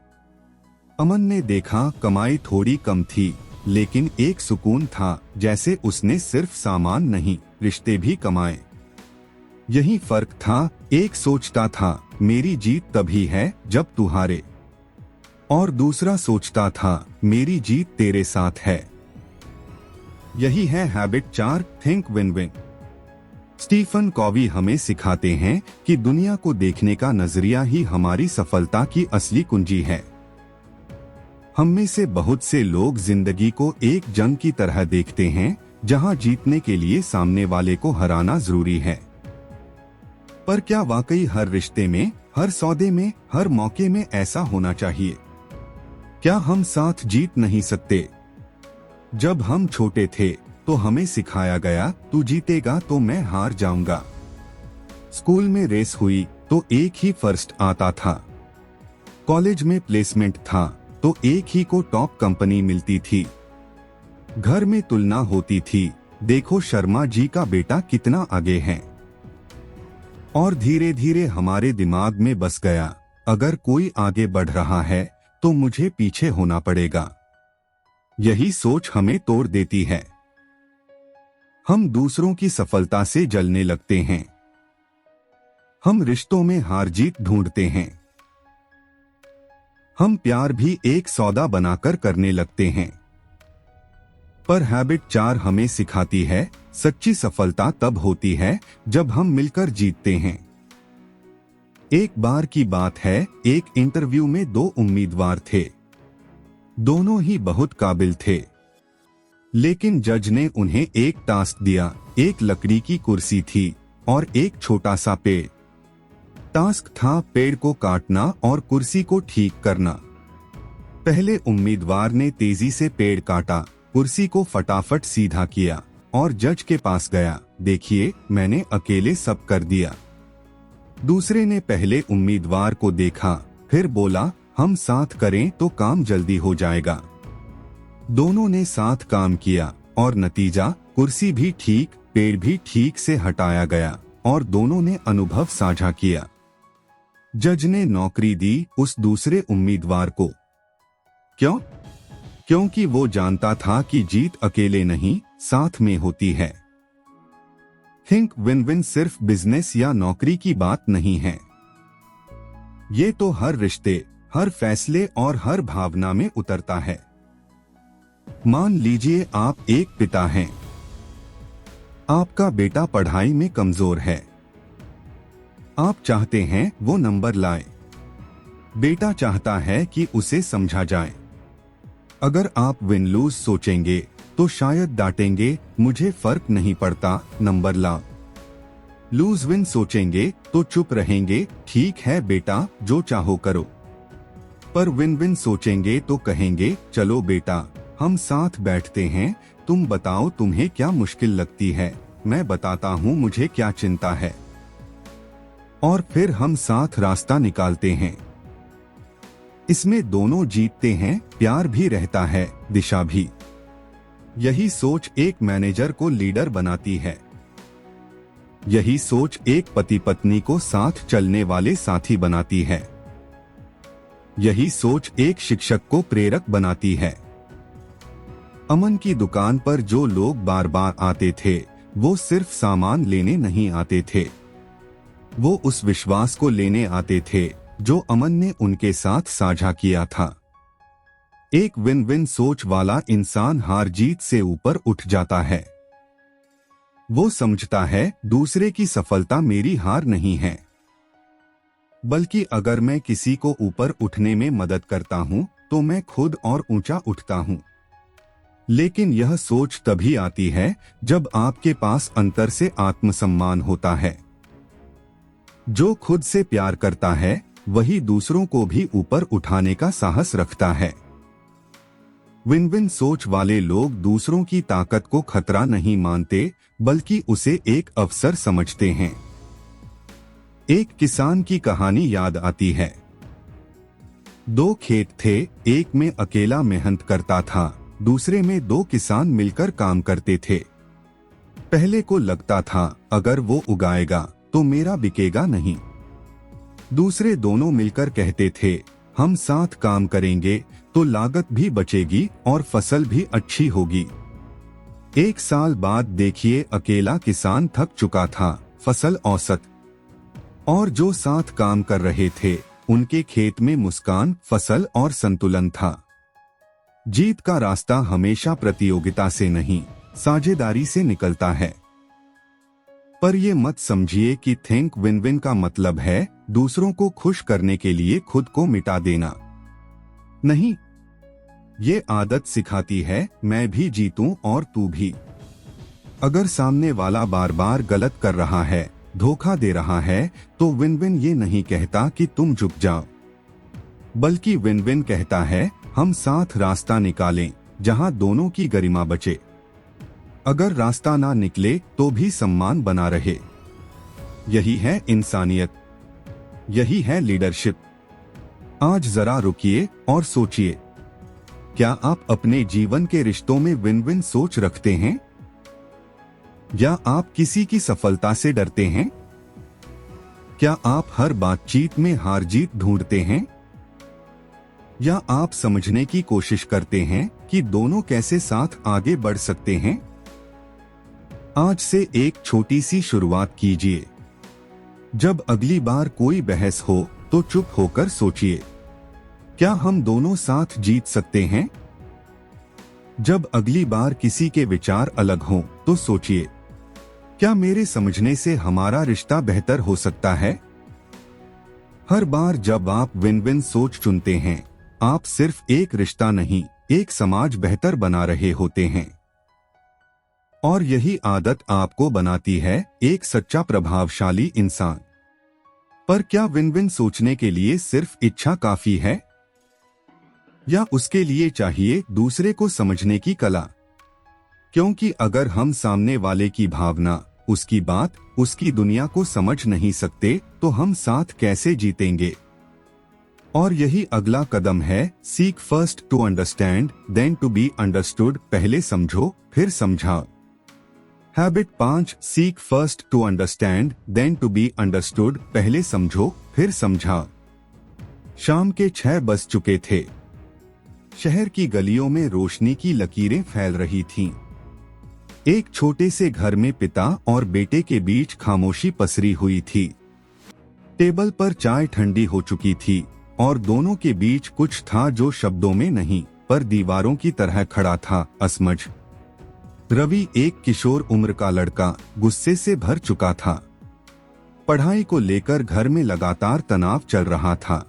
अमन ने देखा कमाई थोड़ी कम थी, लेकिन एक सुकून था, जैसे उसने सिर्फ सामान नहीं, रिश्ते भी कमाए। यही फर्क था, एक सोचता था मेरी जीत तभी है जब तू हारे, और दूसरा सोचता था मेरी जीत तेरे साथ है। यही है habit 4, think win win. Stephen Covey हमें सिखाते हैं कि दुनिया को देखने का नजरिया ही हमारी सफलता की असली कुंजी है। हम में से बहुत से लोग जिंदगी को एक जंग की तरह देखते हैं, जहां जीतने के लिए सामने वाले को हराना जरूरी है। पर क्या वाकई हर रिश्ते में, हर सौदे में, हर मौके में ऐसा होना चाहिए? क्या हम साथ जीत नहीं सकते? जब हम छोटे थे तो हमें सिखाया गया, तू जीतेगा तो मैं हार जाऊंगा। स्कूल में रेस हुई तो एक ही फर्स्ट आता था। कॉलेज में प्लेसमेंट था तो एक ही को टॉप कंपनी मिलती थी। घर में तुलना होती थी, देखो शर्मा जी का बेटा कितना आगे है। और धीरे धीरे हमारे दिमाग में बस गया, अगर कोई आगे बढ़ रहा है तो मुझे पीछे होना पड़ेगा। यही सोच हमें तोड़ देती है। हम दूसरों की सफलता से जलने लगते हैं। हम रिश्तों में हार जीत ढूंढते हैं। हम प्यार भी एक सौदा बनाकर करने लगते हैं। पर हैबिट 4 हमें सिखाती है, सच्ची सफलता तब होती है जब हम मिलकर जीतते हैं। एक बार की बात है, एक इंटरव्यू में 2 उम्मीदवार थे। दोनों ही बहुत काबिल थे, लेकिन जज ने उन्हें एक टास्क दिया। एक लकड़ी की कुर्सी थी और एक छोटा सा पेड़। टास्क था पेड़ को काटना और कुर्सी को ठीक करना। पहले उम्मीदवार ने तेजी से पेड़ काटा, कुर्सी को फटाफट सीधा किया और जज के पास गया, देखिए मैंने अकेले सब कर दिया। दूसरे ने पहले उम्मीदवार को देखा, फिर बोला, हम साथ करें तो काम जल्दी हो जाएगा। दोनों ने साथ काम किया और नतीजा, कुर्सी भी ठीक, पेड़ भी ठीक से हटाया गया और दोनों ने अनुभव साझा किया। जज ने नौकरी दी उस दूसरे उम्मीदवार को। क्यों? क्योंकि वो जानता था कि जीत अकेले नहीं, साथ में होती है। थिंक विन विन सिर्फ बिजनेस या नौकरी की बात नहीं है। ये तो हर रिश्ते, हर फैसले और हर भावना में उतरता है। मान लीजिए आप एक पिता हैं। आपका बेटा पढ़ाई में कमजोर है। आप चाहते हैं वो नंबर लाए। बेटा चाहता है कि उसे समझा जाए। अगर आप विन लूज सोचेंगे तो शायद डांटेंगे, मुझे फर्क नहीं पड़ता, नंबर ला। लूज विन सोचेंगे तो चुप रहेंगे, ठीक है बेटा जो चाहो करो। पर विन विन सोचेंगे तो कहेंगे, चलो बेटा हम साथ बैठते हैं, तुम बताओ तुम्हें क्या मुश्किल लगती है, मैं बताता हूँ मुझे क्या चिंता है। और फिर हम साथ रास्ता निकालते हैं। इसमें दोनों जीतते हैं, प्यार भी रहता है, दिशा भी। यही सोच एक मैनेजर को लीडर बनाती है। यही सोच एक पति पत्नी को साथ चलने वाले साथी बनाती है। यही सोच एक शिक्षक को प्रेरक बनाती है। अमन की दुकान पर जो लोग बार बार आते थे, वो सिर्फ सामान लेने नहीं आते थे, वो उस विश्वास को लेने आते थे जो अमन ने उनके साथ साझा किया था। एक विन विन सोच वाला इंसान हार जीत से ऊपर उठ जाता है। वो समझता है दूसरे की सफलता मेरी हार नहीं है, बल्कि अगर मैं किसी को ऊपर उठने में मदद करता हूं तो मैं खुद और ऊंचा उठता हूं। लेकिन यह सोच तभी आती है जब आपके पास अंतर से आत्मसम्मान होता है। जो खुद से प्यार करता है वही दूसरों को भी ऊपर उठाने का साहस रखता है। विन विन सोच वाले लोग दूसरों की ताकत को खतरा नहीं मानते, बल्कि उसे एक अवसर समझते हैं। एक किसान की कहानी याद आती है। 2 खेत थे, एक में अकेला मेहनत करता था, दूसरे में 2 किसान मिलकर काम करते थे। पहले को लगता था अगर वो उगाएगा तो मेरा बिकेगा नहीं। दूसरे दोनों मिलकर कहते थे हम साथ काम करेंगे तो लागत भी बचेगी और फसल भी अच्छी होगी। 1 साल बाद देखिए अकेला किसान थक चुका था, फसल औसत, और जो साथ काम कर रहे थे उनके खेत में मुस्कान, फसल और संतुलन था। जीत का रास्ता हमेशा प्रतियोगिता से नहीं, साझेदारी से निकलता है। पर ये मत समझिए कि थिंक विन विन का मतलब है दूसरों को खुश करने के लिए खुद को मिटा देना। नहीं, ये आदत सिखाती है मैं भी जीतूं और तू भी। अगर सामने वाला बार बार गलत कर रहा है, धोखा दे रहा है, तो विन विन ये नहीं कहता कि तुम झुक जाओ, बल्कि विन विन कहता है हम साथ रास्ता निकालें जहां दोनों की गरिमा बचे। अगर रास्ता ना निकले तो भी सम्मान बना रहे। यही है इंसानियत, यही है लीडरशिप। आज जरा रुकिए और सोचिए, क्या आप अपने जीवन के रिश्तों में विन विन सोच रखते हैं, या आप किसी की सफलता से डरते हैं? क्या आप हर बातचीत में हार जीत ढूंढते हैं, या आप समझने की कोशिश करते हैं कि दोनों कैसे साथ आगे बढ़ सकते हैं? आज से एक छोटी सी शुरुआत कीजिए। जब अगली बार कोई बहस हो तो चुप होकर सोचिए, क्या हम दोनों साथ जीत सकते हैं? जब अगली बार किसी के विचार अलग हों तो सोचिए, क्या मेरे समझने से हमारा रिश्ता बेहतर हो सकता है? हर बार जब आप विन विन सोच चुनते हैं, आप सिर्फ एक रिश्ता नहीं, एक समाज बेहतर बना रहे होते हैं। और यही आदत आपको बनाती है एक सच्चा प्रभावशाली इंसान। पर क्या विन विन सोचने के लिए सिर्फ इच्छा काफी है, या उसके लिए चाहिए दूसरे को समझने की कला? क्योंकि अगर हम सामने वाले की भावना, उसकी बात, उसकी दुनिया को समझ नहीं सकते तो हम साथ कैसे जीतेंगे? और यही अगला कदम है, seek first to understand then to be understood. पहले समझो फिर समझाओ। Habit 5, seek first to understand then to be understood. पहले समझो फिर समझाओ। शाम के 6 बज चुके थे। शहर की गलियों में रोशनी की लकीरें फैल रही थीं। एक छोटे से घर में पिता और बेटे के बीच खामोशी पसरी हुई थी। टेबल पर चाय ठंडी हो चुकी थी और दोनों के बीच कुछ था जो शब्दों में नहीं पर दीवारों की तरह खड़ा था, असमझ। रवि एक किशोर उम्र का लड़का गुस्से से भर चुका था। पढ़ाई को लेकर घर में लगातार तनाव चल रहा था।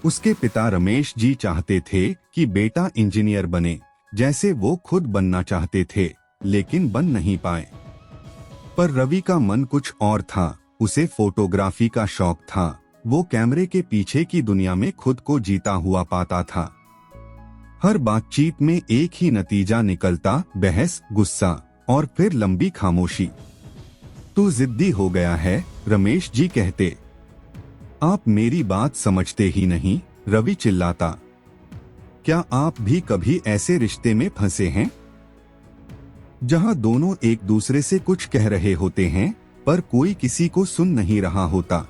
उसके पिता रमेश जी चाहते थे कि बेटा इंजीनियर बने, जैसे वो खुद बनना चाहते थे, लेकिन बन नहीं पाए। पर रवि का मन कुछ और था। उसे फोटोग्राफी का शौक था। वो कैमरे के पीछे की दुनिया में खुद को जीता हुआ पाता था। हर बातचीत में एक ही नतीजा निकलता, बहस, गुस्सा और फिर लंबी खामोशी। तू जिद्दी हो गया है, रमेश जी कहते। आप मेरी बात समझते ही नहीं, रवि चिल्लाता। क्या आप भी कभी ऐसे रिश्ते में फंसे हैं जहां दोनों एक दूसरे से कुछ कह रहे होते हैं पर कोई किसी को सुन नहीं रहा होता?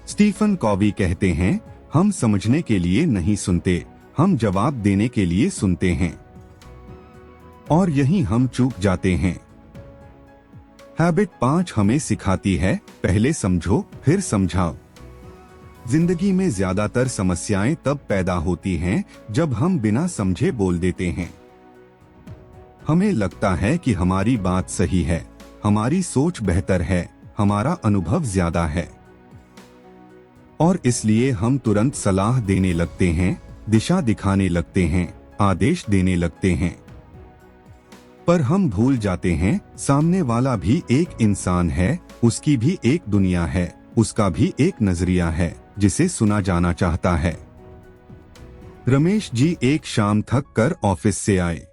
स्टीफन कॉवी कहते हैं, हम समझने के लिए नहीं सुनते, हम जवाब देने के लिए सुनते हैं। और यही हम चूक जाते हैं। हैबिट 5 हमें सिखाती है, पहले समझो फिर समझाओ। जिंदगी में ज्यादातर समस्याएं तब पैदा होती हैं जब हम बिना समझे बोल देते हैं। हमें लगता है कि हमारी बात सही है, हमारी सोच बेहतर है, हमारा अनुभव ज्यादा है, और इसलिए हम तुरंत सलाह देने लगते हैं, दिशा दिखाने लगते हैं, आदेश देने लगते हैं। पर हम भूल जाते हैं, सामने वाला भी एक इंसान है, उसकी भी एक दुनिया है, उसका भी एक नजरिया है जिसे सुना जाना चाहता है। रमेश जी एक शाम थक कर ऑफिस से आए।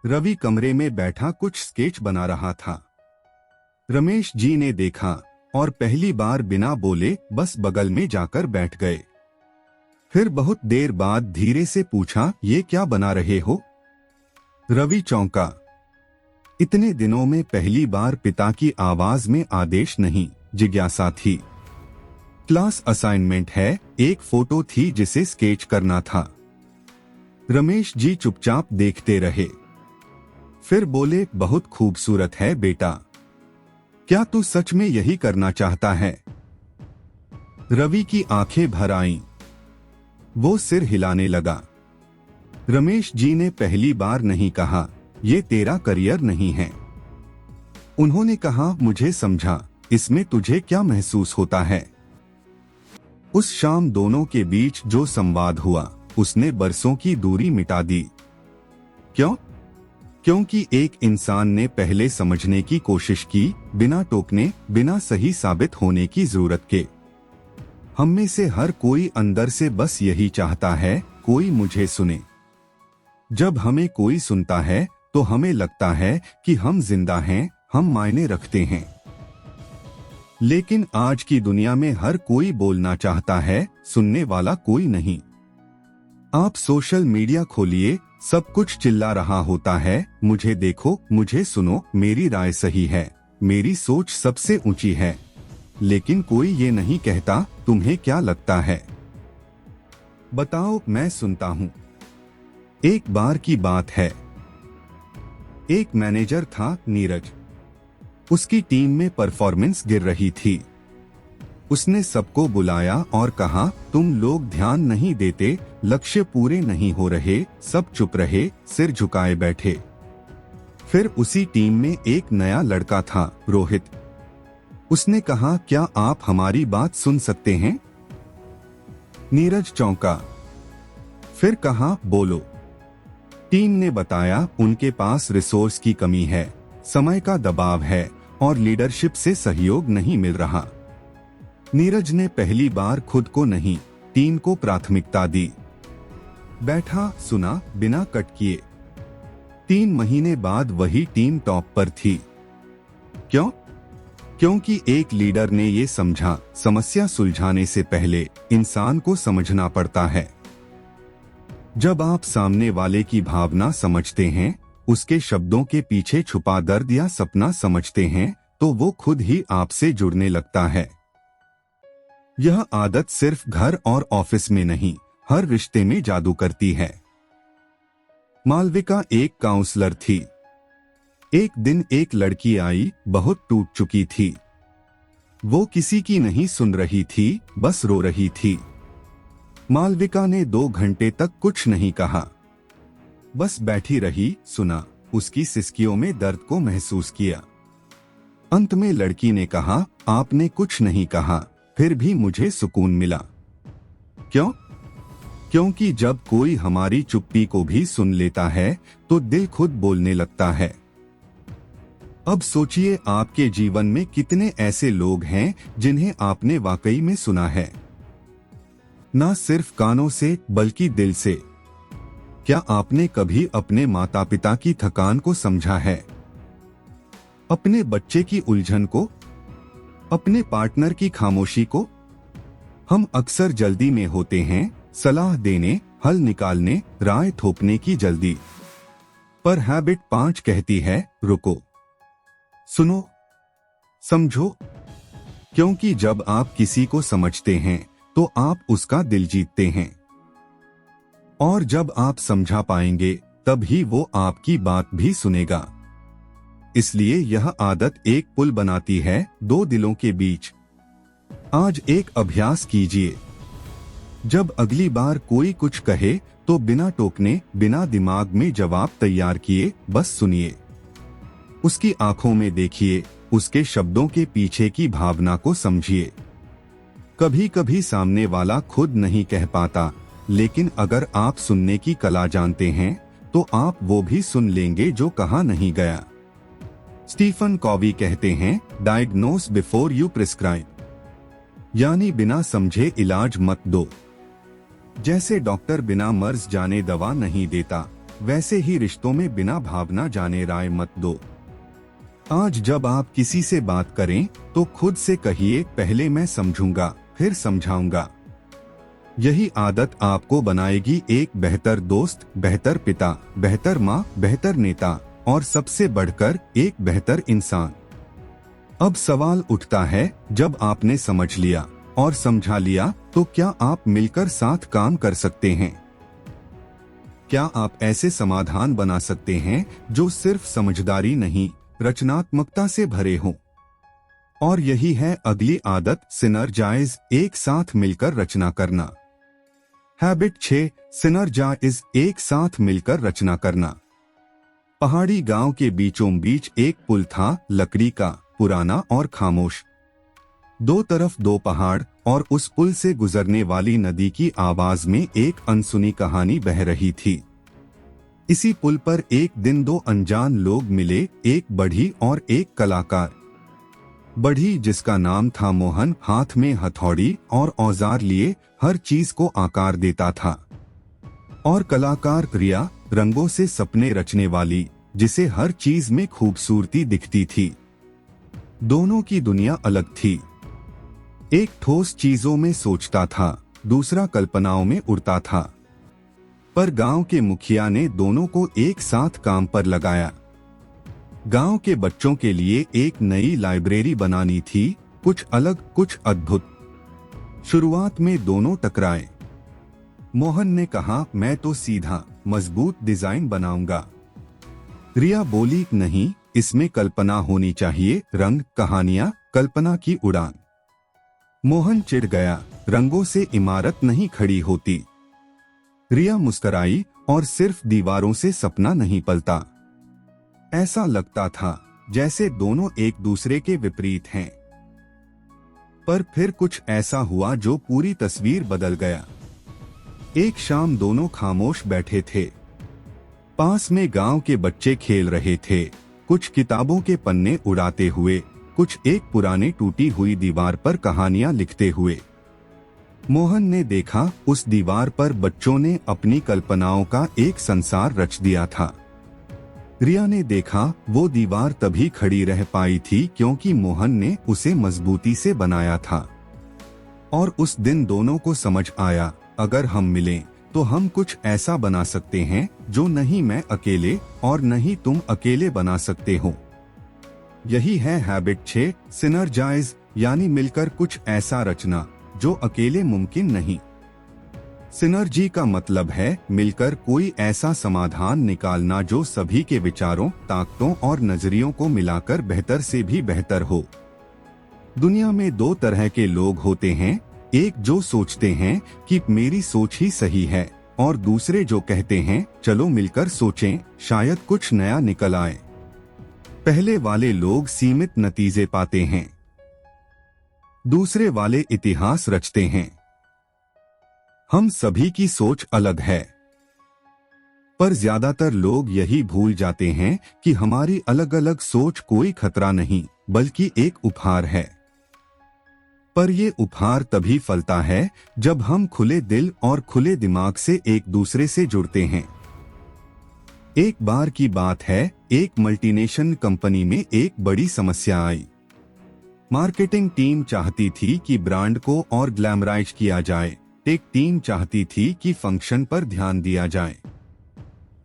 रवि कमरे में बैठा कुछ स्केच बना रहा था। रमेश जी ने देखा और पहली बार बिना बोले बस बगल में जाकर बैठ गए। फिर बहुत देर बाद धीरे से पूछा, ये क्या बना रहे हो? रवि चौंका। इतने दिनों में पहली बार पिता की आवाज में आदेश नहीं, जिज्ञासा थी। क्लास असाइनमेंट है, एक फोटो थी जिसे स्केच करना था। रमेश जी चुपचाप देखते रहे। फिर बोले, बहुत खूबसूरत है बेटा, क्या तू सच में यही करना चाहता है? रवि की आंखें भर आईं। वो सिर हिलाने लगा। रमेश जी ने पहली बार नहीं कहा, ये तेरा करियर नहीं है। उन्होंने कहा, मुझे समझा, इसमें तुझे क्या महसूस होता है? उस शाम दोनों के बीच जो संवाद हुआ, उसने बरसों की दूरी मिटा दी। क्यों? क्योंकि एक इंसान ने पहले समझने की कोशिश की, बिना टोकने, बिना सही साबित होने की जरूरत के। हम में से हर कोई अंदर से बस यही चाहता है, कोई मुझे सुने। जब हमें कोई सुनता है तो हमें लगता है कि हम जिंदा हैं, हम मायने रखते हैं। लेकिन आज की दुनिया में हर कोई बोलना चाहता है, सुनने वाला कोई नहीं। आप सोशल मीडिया खोलिए, सब कुछ चिल्ला रहा होता है, मुझे देखो, मुझे सुनो, मेरी राय सही है, मेरी सोच सबसे ऊंची है। लेकिन कोई ये नहीं कहता, तुम्हें क्या लगता है? बताओ, मैं सुनता हूं। एक बार की बात है, एक मैनेजर था, नीरज। उसकी टीम में परफॉर्मेंस गिर रही थी। उसने सबको बुलाया और कहा, तुम लोग ध्यान नहीं देते, लक्ष्य पूरे नहीं हो रहे। सब चुप रहे, सिर झुकाए बैठे। फिर उसी टीम में एक नया लड़का था, रोहित। उसने कहा, क्या आप हमारी बात सुन सकते हैं? नीरज चौंका, फिर कहा, बोलो। टीम ने बताया, उनके पास रिसोर्स की कमी है, समय का दबाव है और लीडरशिप से सहयोग नहीं मिल रहा। नीरज ने पहली बार खुद को नहीं, टीम को प्राथमिकता दी। बैठा, सुना, बिना कट किए। 3 महीने बाद वही टीम टॉप पर थी। क्यों? क्योंकि एक लीडर ने ये समझा, समस्या सुलझाने से पहले इंसान को समझना पड़ता है। जब आप सामने वाले की भावना समझते हैं, उसके शब्दों के पीछे छुपा दर्द या सपना समझते हैं, तो वो खुद ही आपसे जुड़ने लगता है। यह आदत सिर्फ घर और ऑफिस में नहीं, हर रिश्ते में जादू करती है। मालविका एक काउंसलर थी। एक दिन एक लड़की आई, बहुत टूट चुकी थी। वो किसी की नहीं सुन रही थी, बस रो रही थी। मालविका ने 2 घंटे तक कुछ नहीं कहा, बस बैठी रही, सुना, उसकी सिसकियों में दर्द को महसूस किया। अंत में लड़की ने कहा, आपने कुछ नहीं कहा, फिर भी मुझे सुकून मिला। क्यों? क्योंकि जब कोई हमारी चुप्पी को भी सुन लेता है तो दिल खुद बोलने लगता है। अब सोचिए, आपके जीवन में कितने ऐसे लोग हैं जिन्हें आपने वाकई में सुना है, ना सिर्फ कानों से बल्कि दिल से। क्या आपने कभी अपने माता पिता की थकान को समझा है, अपने बच्चे की उलझन को, अपने पार्टनर की खामोशी को? हम अक्सर जल्दी में होते हैं, सलाह देने, हल निकालने, राय थोपने की जल्दी। पर हैबिट 5 कहती है, रुको, सुनो, समझो। क्योंकि जब आप किसी को समझते हैं तो आप उसका दिल जीतते हैं, और जब आप समझा पाएंगे तब ही वो आपकी बात भी सुनेगा। इसलिए यह आदत एक पुल बनाती है 2 दिलों के बीच। आज एक अभ्यास कीजिए, जब अगली बार कोई कुछ कहे तो बिना टोकने, बिना दिमाग में जवाब तैयार किए, बस सुनिए। उसकी आंखों में देखिए, उसके शब्दों के पीछे की भावना को समझिए। कभी कभी सामने वाला खुद नहीं कह पाता, लेकिन अगर आप सुनने की कला जानते हैं तो आप वो भी सुन लेंगे जो कहा नहीं गया। स्टीफन कॉवी कहते हैं, डायग्नोस बिफोर यू प्रिस्क्राइब, यानी बिना समझे इलाज मत दो। जैसे डॉक्टर बिना मर्ज जाने दवा नहीं देता, वैसे ही रिश्तों में बिना भावना जाने राय मत दो। आज जब आप किसी से बात करें तो खुद से कहिए, पहले मैं समझूंगा, फिर समझाऊंगा। यही आदत आपको बनाएगी एक बेहतर दोस्त, बेहतर पिता, बेहतर माँ, बेहतर नेता और सबसे बढ़कर एक बेहतर इंसान। अब सवाल उठता है, जब आपने समझ लिया और समझा लिया तो क्या आप मिलकर साथ काम कर सकते हैं? क्या आप ऐसे समाधान बना सकते हैं जो सिर्फ समझदारी नहीं, रचनात्मकता से भरे हों? और यही है अगली आदत, सिनर्जाइज, एक साथ मिलकर रचना करना। हैबिट 6, सिनर्जाइज, एक साथ मिलकर रचना करना। पहाड़ी गांव के बीचों बीच एक पुल था, लकड़ी का, पुराना और खामोश। 2 तरफ 2 पहाड़, और उस पुल से गुजरने वाली नदी की आवाज में एक अनसुनी कहानी बह रही थी। इसी पुल पर एक दिन दो अनजान लोग मिले, एक बढ़ी और एक कलाकार। बढ़ी, जिसका नाम था मोहन, हाथ में हथौड़ी और औजार लिए हर चीज को आकार देता था, और कलाकार रिया, रंगों से सपने रचने वाली, जिसे हर चीज में खूबसूरती दिखती थी। दोनों की दुनिया अलग थी। एक ठोस चीजों में सोचता था, दूसरा कल्पनाओं में उड़ता था। पर गांव के मुखिया ने दोनों को एक साथ काम पर लगाया। गांव के बच्चों के लिए एक नई लाइब्रेरी बनानी थी, कुछ अलग, कुछ अद्भुत। शुरुआत में दोनों टकराए। मोहन ने कहा, मैं तो सीधा मजबूत डिजाइन बनाऊंगा। रिया बोली, नहीं, इसमें कल्पना होनी चाहिए, रंग, कहानियां, कल्पना की उड़ान। मोहन चिढ़ गया, रंगों से इमारत नहीं खड़ी होती। रिया मुस्कराई, और सिर्फ दीवारों से सपना नहीं पलता। ऐसा लगता था जैसे दोनों एक दूसरे के विपरीत हैं। पर फिर कुछ ऐसा हुआ जो पूरी तस्वीर बदल गया। एक शाम दोनों खामोश बैठे थे। पास में गांव के बच्चे खेल रहे थे, कुछ किताबों के पन्ने उड़ाते हुए, कुछ एक पुरानी टूटी हुई दीवार पर कहानियां लिखते हुए। मोहन ने देखा, उस दीवार पर बच्चों ने अपनी कल्पनाओं का एक संसार रच दिया था। रिया ने देखा, वो दीवार तभी खड़ी रह पाई थी क्योंकि मोहन ने उसे मजबूती से बनाया था। और उस दिन दोनों को समझ आया, अगर हम मिलें तो हम कुछ ऐसा बना सकते हैं जो नहीं मैं अकेले और नहीं तुम अकेले बना सकते हो। यही है हैबिट 6, सिनर्जाइज, यानी मिलकर कुछ ऐसा रचना जो अकेले मुमकिन नहीं। सिनर्जी का मतलब है मिलकर कोई ऐसा समाधान निकालना जो सभी के विचारों, ताकतों और नजरियों को मिलाकर बेहतर से भी बेहतर हो। दुनिया में दो तरह के लोग होते हैं, एक जो सोचते हैं कि मेरी सोच ही सही है, और दूसरे जो कहते हैं चलो मिलकर सोचें, शायद कुछ नया निकल आए। पहले वाले लोग सीमित नतीजे पाते हैं, दूसरे वाले इतिहास रचते हैं। हम सभी की सोच अलग है, पर ज्यादातर लोग यही भूल जाते हैं कि हमारी अलग अलग सोच कोई खतरा नहीं, बल्कि एक उपहार है। पर ये उपहार तभी फलता है जब हम खुले दिल और खुले दिमाग से एक दूसरे से जुड़ते हैं। एक बार की बात है, एक मल्टीनेशनल कंपनी में एक बड़ी समस्या आई। मार्केटिंग टीम चाहती थी कि ब्रांड को और ग्लैमराइज किया जाए, टेक टीम चाहती थी कि फंक्शन पर ध्यान दिया जाए।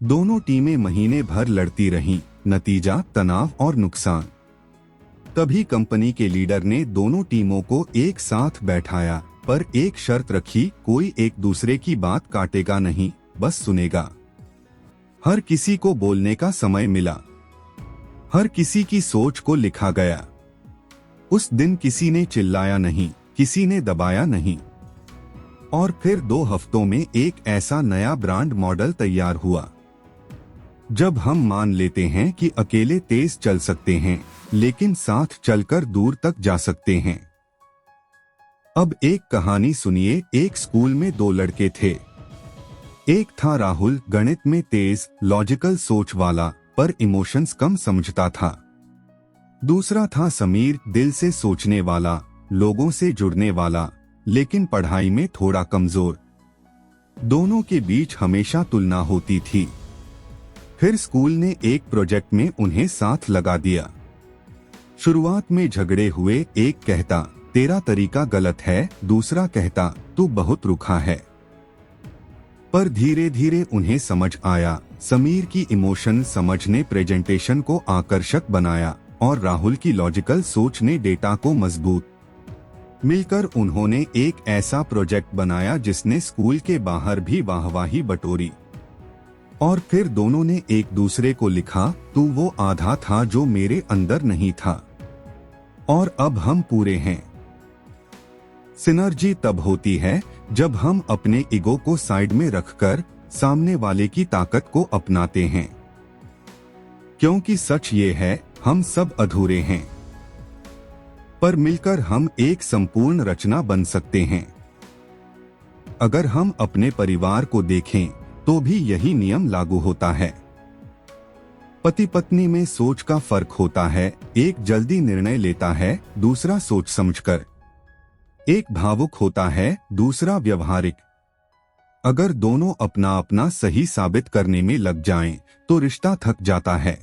दोनों टीमें महीने भर लड़ती रहीं, नतीजा तनाव और नुकसान। तभी कंपनी के लीडर ने दोनों टीमों को एक साथ बैठाया, पर एक शर्त रखी, कोई एक दूसरे की बात काटेगा नहीं, बस सुनेगा। हर किसी को बोलने का समय मिला, हर किसी की सोच को लिखा गया। उस दिन किसी ने चिल्लाया नहीं, किसी ने दबाया नहीं। और फिर 2 हफ्तों में एक ऐसा नया ब्रांड मॉडल तैयार हुआ। जब हम मान लेते हैं कि अकेले तेज चल सकते हैं, लेकिन साथ चलकर दूर तक जा सकते हैं। अब एक कहानी सुनिए। एक स्कूल में 2 लड़के थे। एक था राहुल, गणित में तेज, लॉजिकल सोच वाला, पर इमोशंस कम समझता था। दूसरा था समीर, दिल से सोचने वाला, लोगों से जुड़ने वाला, लेकिन पढ़ाई में थोड़ा कमजोर। दोनों के बीच हमेशा तुलना होती थी। फिर स्कूल ने एक प्रोजेक्ट में उन्हें साथ लगा दिया। शुरुआत में झगड़े हुए, एक कहता तेरा तरीका गलत है, दूसरा कहता तू बहुत रुखा है। पर धीरे धीरे उन्हें समझ आया, समीर की इमोशन समझ ने प्रेजेंटेशन को आकर्षक बनाया, और राहुल की लॉजिकल सोच ने डेटा को मजबूत। मिलकर उन्होंने एक ऐसा प्रोजेक्ट बनाया जिसने स्कूल के बाहर भी वाहवाही बटोरी। और फिर दोनों ने एक दूसरे को लिखा, तू वो आधा था जो मेरे अंदर नहीं था, और अब हम पूरे हैं। सिनर्जी तब होती है जब हम अपने ईगो को साइड में रखकर सामने वाले की ताकत को अपनाते हैं। क्योंकि सच ये है, हम सब अधूरे हैं, पर मिलकर हम एक संपूर्ण रचना बन सकते हैं। अगर हम अपने परिवार को देखें, तो भी यही नियम लागू होता है। पति पत्नी में सोच का फर्क होता है, एक जल्दी निर्णय लेता है, दूसरा सोच समझकर। एक भावुक होता है, दूसरा व्यवहारिक। अगर दोनों अपना अपना सही साबित करने में लग जाएं, तो रिश्ता थक जाता है।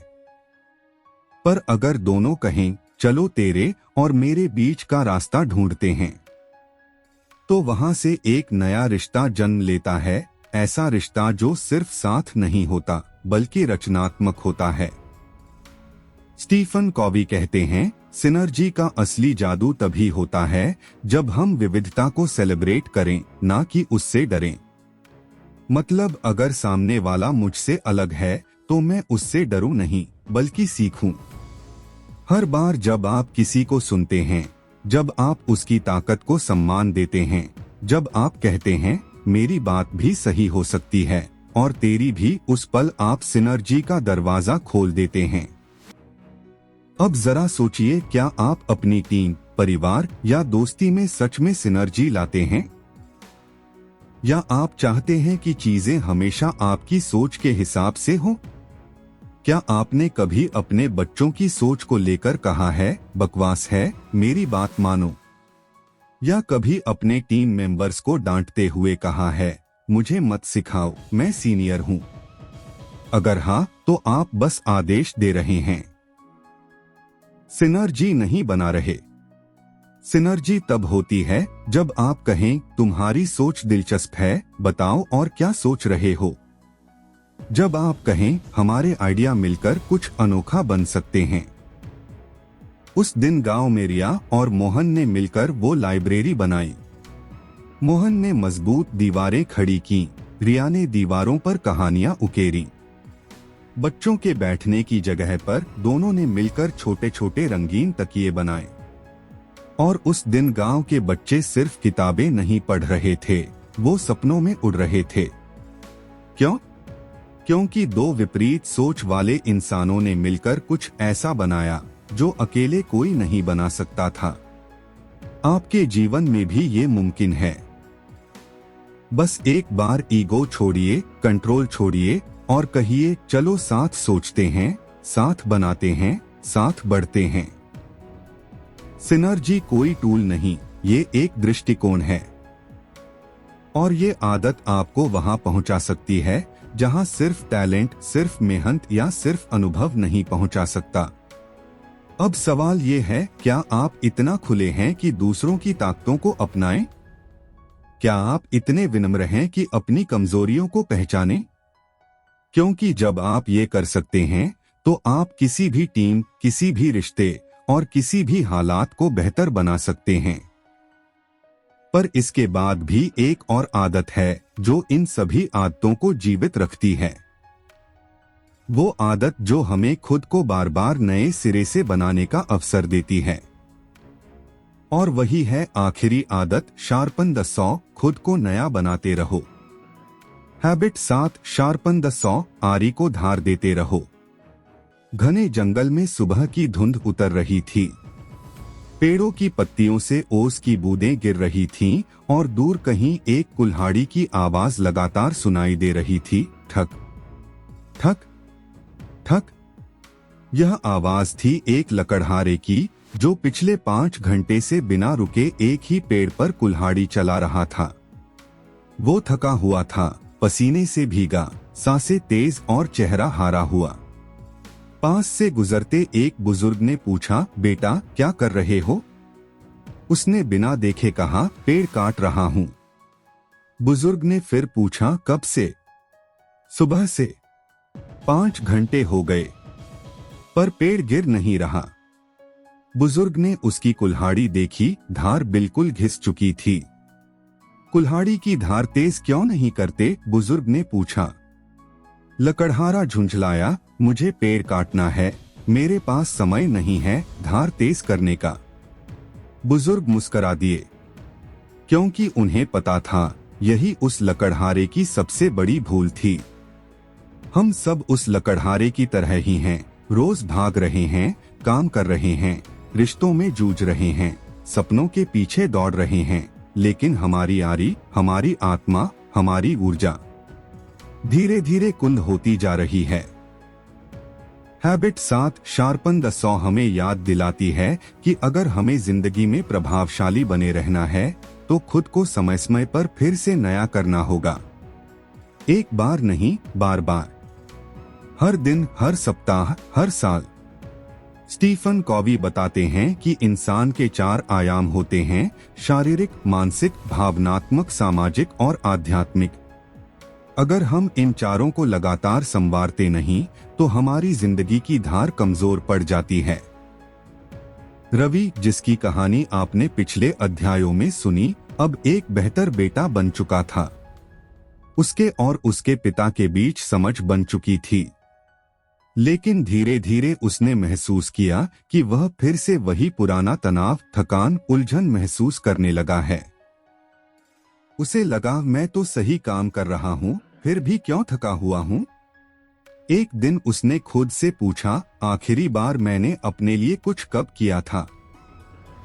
पर अगर दोनों कहें चलो तेरे और मेरे बीच का रास्ता ढूंढते हैं, तो वहां से एक नया रिश्ता जन्म लेता है। ऐसा रिश्ता जो सिर्फ साथ नहीं होता बल्कि रचनात्मक होता है। स्टीफन कॉवी कहते हैं, सिनर्जी का असली जादू तभी होता है जब हम विविधता को सेलिब्रेट करें, ना कि उससे डरें। मतलब अगर सामने वाला मुझसे अलग है तो मैं उससे डरूं नहीं बल्कि सीखूं। हर बार जब आप किसी को सुनते हैं, जब आप उसकी ताकत को सम्मान देते हैं, जब आप कहते हैं मेरी बात भी सही हो सकती है और तेरी भी, उस पल आप सिनर्जी का दरवाजा खोल देते हैं। अब जरा सोचिए, क्या आप अपनी टीम, परिवार या दोस्ती में सच में सिनर्जी लाते हैं? या आप चाहते हैं कि चीजें हमेशा आपकी सोच के हिसाब से हो? क्या आपने कभी अपने बच्चों की सोच को लेकर कहा है बकवास है, मेरी बात मानो? या कभी अपने टीम मेंबर्स को डांटते हुए कहा है मुझे मत सिखाओ, मैं सीनियर हूं? अगर हाँ, तो आप बस आदेश दे रहे हैं, सिनर्जी नहीं बना रहे। सिनर्जी तब होती है जब आप कहें तुम्हारी सोच दिलचस्प है, बताओ और क्या सोच रहे हो। जब आप कहें हमारे आइडिया मिलकर कुछ अनोखा बन सकते हैं। उस दिन गांव में रिया और मोहन ने मिलकर वो लाइब्रेरी बनाई। मोहन ने मजबूत दीवारें खड़ी की, रिया ने दीवारों पर कहानियां उकेरी। बच्चों के बैठने की जगह पर दोनों ने मिलकर छोटे छोटे रंगीन तकिए बनाए। और उस दिन गांव के बच्चे सिर्फ किताबें नहीं पढ़ रहे थे, वो सपनों में उड़ रहे थे। क्यों? क्योंकि दो विपरीत सोच वाले इंसानों ने मिलकर कुछ ऐसा बनाया जो अकेले कोई नहीं बना सकता था। आपके जीवन में भी ये मुमकिन है। बस एक बार ईगो छोड़िए, कंट्रोल छोड़िए और कहिए चलो साथ सोचते हैं, साथ बनाते हैं, साथ बढ़ते हैं। सिनर्जी कोई टूल नहीं, ये एक दृष्टिकोण है। और ये आदत आपको वहां पहुंचा सकती है जहां सिर्फ टैलेंट, सिर्फ मेहनत या सिर्फ अनुभव नहीं पहुंचा सकता। अब सवाल ये है, क्या आप इतना खुले हैं कि दूसरों की ताकतों को अपनाएं? क्या आप इतने विनम्र हैं कि अपनी कमजोरियों को पहचानें? क्योंकि जब आप ये कर सकते हैं तो आप किसी भी टीम, किसी भी रिश्ते और किसी भी हालात को बेहतर बना सकते हैं। पर इसके बाद भी एक और आदत है जो इन सभी आदतों को जीवित रखती है। वो आदत जो हमें खुद को बार बार नए सिरे से बनाने का अवसर देती है। और वही है आखिरी आदत, शार्पन द सॉ, खुद को नया बनाते रहो। हैबिट 7, शार्पन द सॉ, आरी को धार देते रहो। घने जंगल में सुबह की धुंध उतर रही थी। पेड़ों की पत्तियों से ओस की बूंदें गिर रही थीं और दूर कहीं एक कुल्हाड़ी की आवाज लगातार सुनाई दे रही थी, ठक ठक ठक। यह आवाज थी एक लकड़हारे की जो पिछले 5 घंटे से बिना रुके एक ही पेड़ पर कुल्हाड़ी चला रहा था। वो थका हुआ था, पसीने से भीगा, सांसें तेज और चेहरा हारा हुआ। पास से गुजरते एक बुजुर्ग ने पूछा, बेटा क्या कर रहे हो? उसने बिना देखे कहा, पेड़ काट रहा हूं। बुजुर्ग ने फिर पूछा, कब से? सुबह से। 5 घंटे हो गए पर पेड़ गिर नहीं रहा। बुजुर्ग ने उसकी कुल्हाड़ी देखी, धार बिल्कुल घिस चुकी थी। कुल्हाड़ी की धार तेज क्यों नहीं करते? बुजुर्ग ने पूछा। लकड़हारा झुंझलाया, मुझे पेड़ काटना है, मेरे पास समय नहीं है धार तेज करने का। बुजुर्ग मुस्करा दिए, क्योंकि उन्हें पता था यही उस लकड़हारे की सबसे बड़ी भूल थी। हम सब उस लकड़हारे की तरह ही हैं, रोज भाग रहे हैं, काम कर रहे हैं, रिश्तों में जूझ रहे हैं, सपनों के पीछे दौड़ रहे हैं, लेकिन हमारी आरी, हमारी आत्मा, हमारी ऊर्जा, धीरे धीरे कुंद होती जा रही है। हैबिट 7 शार्पन द सॉ हमें याद दिलाती है कि अगर हमें जिंदगी में प्रभावशाली बने रहना है तो खुद को समय समय पर फिर से नया करना होगा। एक बार नहीं, बार बार, हर दिन, हर सप्ताह, हर साल। स्टीफन कॉवी बताते हैं कि इंसान के 4 आयाम होते हैं: शारीरिक, मानसिक, भावनात्मक, सामाजिक और आध्यात्मिक। अगर हम इन चारों को लगातार संवारते नहीं तो हमारी जिंदगी की धार कमजोर पड़ जाती है। रवि, जिसकी कहानी आपने पिछले अध्यायों में सुनी, अब एक बेहतर बेटा बन चुका था। उसके और उसके पिता के बीच समझ बन चुकी थी, लेकिन धीरे धीरे उसने महसूस किया कि वह फिर से वही पुराना तनाव, थकान, उलझन महसूस करने लगा है। उसे लगा, मैं तो सही काम कर रहा हूँ, फिर भी क्यों थका हुआ हूँ। एक दिन उसने खुद से पूछा, आखिरी बार मैंने अपने लिए कुछ कब किया था?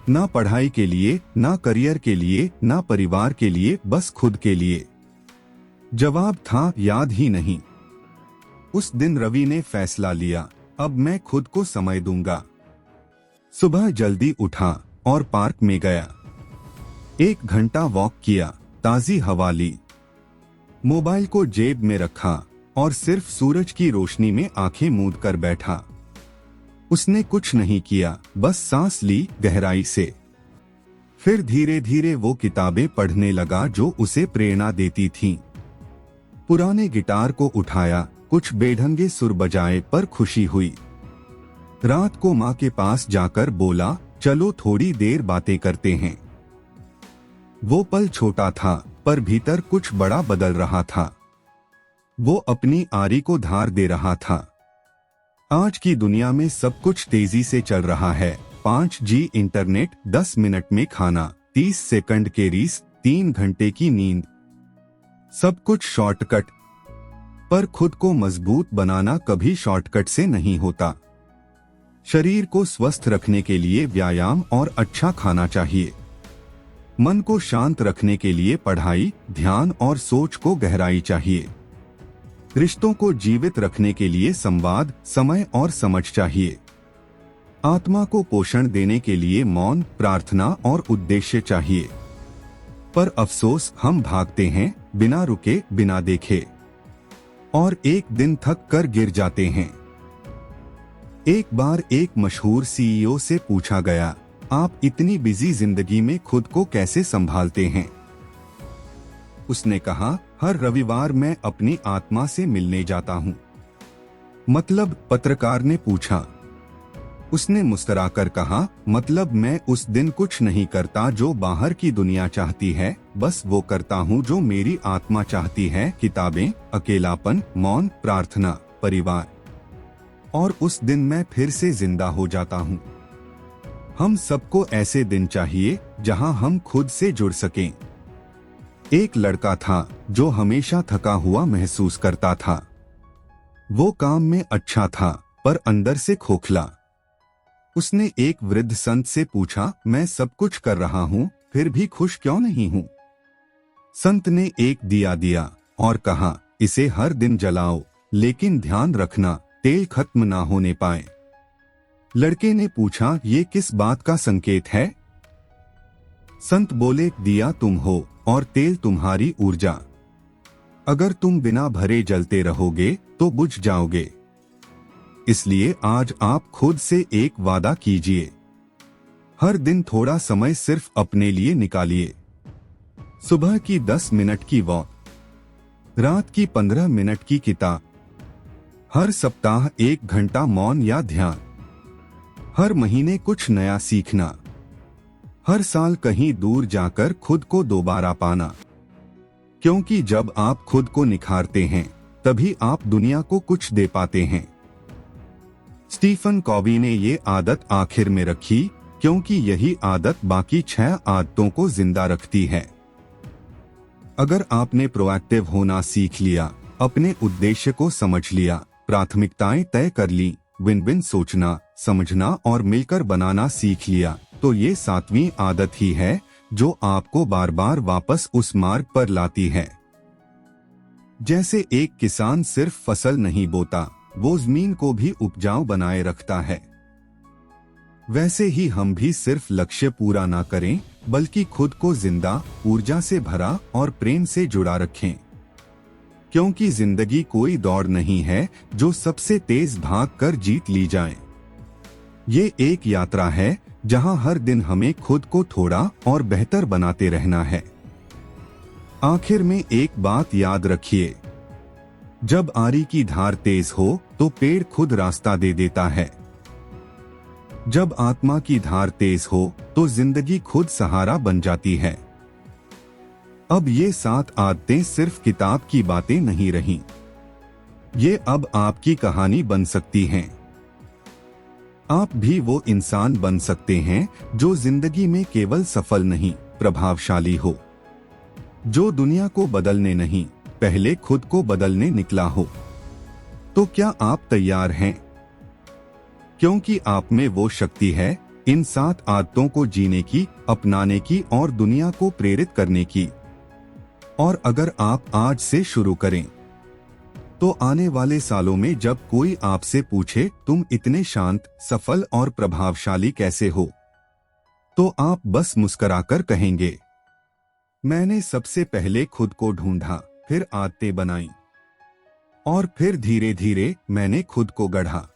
ना पढ़ाई के लिए, ना करियर के लिए, ना परिवार के लिए, बस खुद के लिए। जवाब था, याद ही नहीं। उस दिन रवि ने फैसला लिया, अब मैं खुद को समय दूंगा। सुबह जल्दी उठा और पार्क में गया। 1 घंटा वॉक किया, ताजी हवा ली, मोबाइल को जेब में रखा और सिर्फ सूरज की रोशनी में आंखें मूंद कर बैठा। उसने कुछ नहीं किया, बस सांस ली गहराई से। फिर धीरे धीरे वो किताबें पढ़ने लगा जो उसे प्रेरणा देती थीं। पुराने गिटार को उठाया, कुछ बेढंगे सुर बजाए, पर खुशी हुई। रात को माँ के पास जाकर बोला, चलो थोड़ी देर बातें करते हैं। वो पल छोटा था, पर भीतर कुछ बड़ा बदल रहा था। वो अपनी आरी को धार दे रहा था। आज की दुनिया में सब कुछ तेजी से चल रहा है। 5G इंटरनेट, 10 मिनट में खाना, 30 सेकंड के रील्स, 3 घंटे की नींद, सब कुछ शॉर्टकट। पर खुद को मजबूत बनाना कभी शॉर्टकट से नहीं होता। शरीर को स्वस्थ रखने के लिए व्यायाम और अच्छा खाना चाहिए। मन को शांत रखने के लिए पढ़ाई, ध्यान और सोच को गहराई चाहिए। रिश्तों को जीवित रखने के लिए संवाद, समय और समझ चाहिए। आत्मा को पोषण देने के लिए मौन, प्रार्थना और उद्देश्य चाहिए। पर अफसोस, हम भागते हैं बिना रुके, बिना देखे, और एक दिन थक कर गिर जाते हैं। एक बार एक मशहूर CEO से पूछा गया, आप इतनी बिजी जिंदगी में खुद को कैसे संभालते हैं? उसने कहा, हर रविवार मैं अपनी आत्मा से मिलने जाता हूँ। मतलब? पत्रकार ने पूछा। उसने मुस्कुराकर कहा, मतलब मैं उस दिन कुछ नहीं करता जो बाहर की दुनिया चाहती है, बस वो करता हूँ जो मेरी आत्मा चाहती है। किताबें, अकेलापन, मौन, प्रार्थना, परिवार। और उस दिन मैं फिर से जिंदा हो जाता हूँ। हम सबको ऐसे दिन चाहिए जहां हम खुद से जुड़ सकें। एक लड़का था जो हमेशा थका हुआ महसूस करता था। वो काम में अच्छा था पर अंदर से खोखला। उसने एक वृद्ध संत से पूछा, मैं सब कुछ कर रहा हूँ फिर भी खुश क्यों नहीं हूँ? संत ने एक दिया दिया और कहा, इसे हर दिन जलाओ, लेकिन ध्यान रखना तेल खत्म ना होने पाए। लड़के ने पूछा, ये किस बात का संकेत है? संत बोले, दिया तुम हो और तेल तुम्हारी ऊर्जा। अगर तुम बिना भरे जलते रहोगे तो बुझ जाओगे। इसलिए आज आप खुद से एक वादा कीजिए, हर दिन थोड़ा समय सिर्फ अपने लिए निकालिए। सुबह की 10 मिनट की वॉक, रात की 15 मिनट की किताब, हर सप्ताह 1 घंटा मौन या ध्यान, हर महीने कुछ नया सीखना, हर साल कहीं दूर जाकर खुद को दोबारा पाना। क्योंकि जब आप खुद को निखारते हैं तभी आप दुनिया को कुछ दे पाते हैं। स्टीफन कॉवी ने ये आदत आखिर में रखी क्योंकि यही आदत बाकी 6 आदतों को जिंदा रखती है। अगर आपने प्रोएक्टिव होना सीख लिया, अपने उद्देश्य को समझ लिया, प्राथमिकताएं तय कर ली, विन विन सोचना, समझना और मिलकर बनाना सीख लिया, तो ये 7वीं आदत ही है जो आपको बार बार वापस उस मार्ग पर लाती है। जैसे एक किसान सिर्फ फसल नहीं बोता, वो जमीन को भी उपजाऊ बनाए रखता है, वैसे ही हम भी सिर्फ लक्ष्य पूरा ना करें, बल्कि खुद को जिंदा, ऊर्जा से भरा और प्रेम से जुड़ा रखें। क्योंकि जिंदगी कोई दौड़ नहीं है जो सबसे तेज भाग कर जीत ली जाए। ये एक यात्रा है जहां हर दिन हमें खुद को थोड़ा और बेहतर बनाते रहना है। आखिर में एक बात याद रखिए, जब आरी की धार तेज हो तो पेड़ खुद रास्ता दे देता है। जब आत्मा की धार तेज हो तो जिंदगी खुद सहारा बन जाती है। अब ये 7 आदतें सिर्फ किताब की बातें नहीं रहीं। ये अब आपकी कहानी बन सकती हैं। आप भी वो इंसान बन सकते हैं जो जिंदगी में केवल सफल नहीं, प्रभावशाली हो। जो दुनिया को बदलने नहीं, पहले खुद को बदलने निकला हो। तो क्या आप तैयार हैं? क्योंकि आप में वो शक्ति है इन 7 आदतों को जीने की, अपनाने की और दुनिया को प्रेरित करने की। और अगर आप आज से शुरू करें, तो आने वाले सालों में जब कोई आपसे पूछे तुम इतने शांत, सफल और प्रभावशाली कैसे हो, तो आप बस मुस्कुराकर कहेंगे, मैंने सबसे पहले खुद को ढूंढा, फिर आदतें बनाई और फिर धीरे धीरे मैंने खुद को गढ़ा।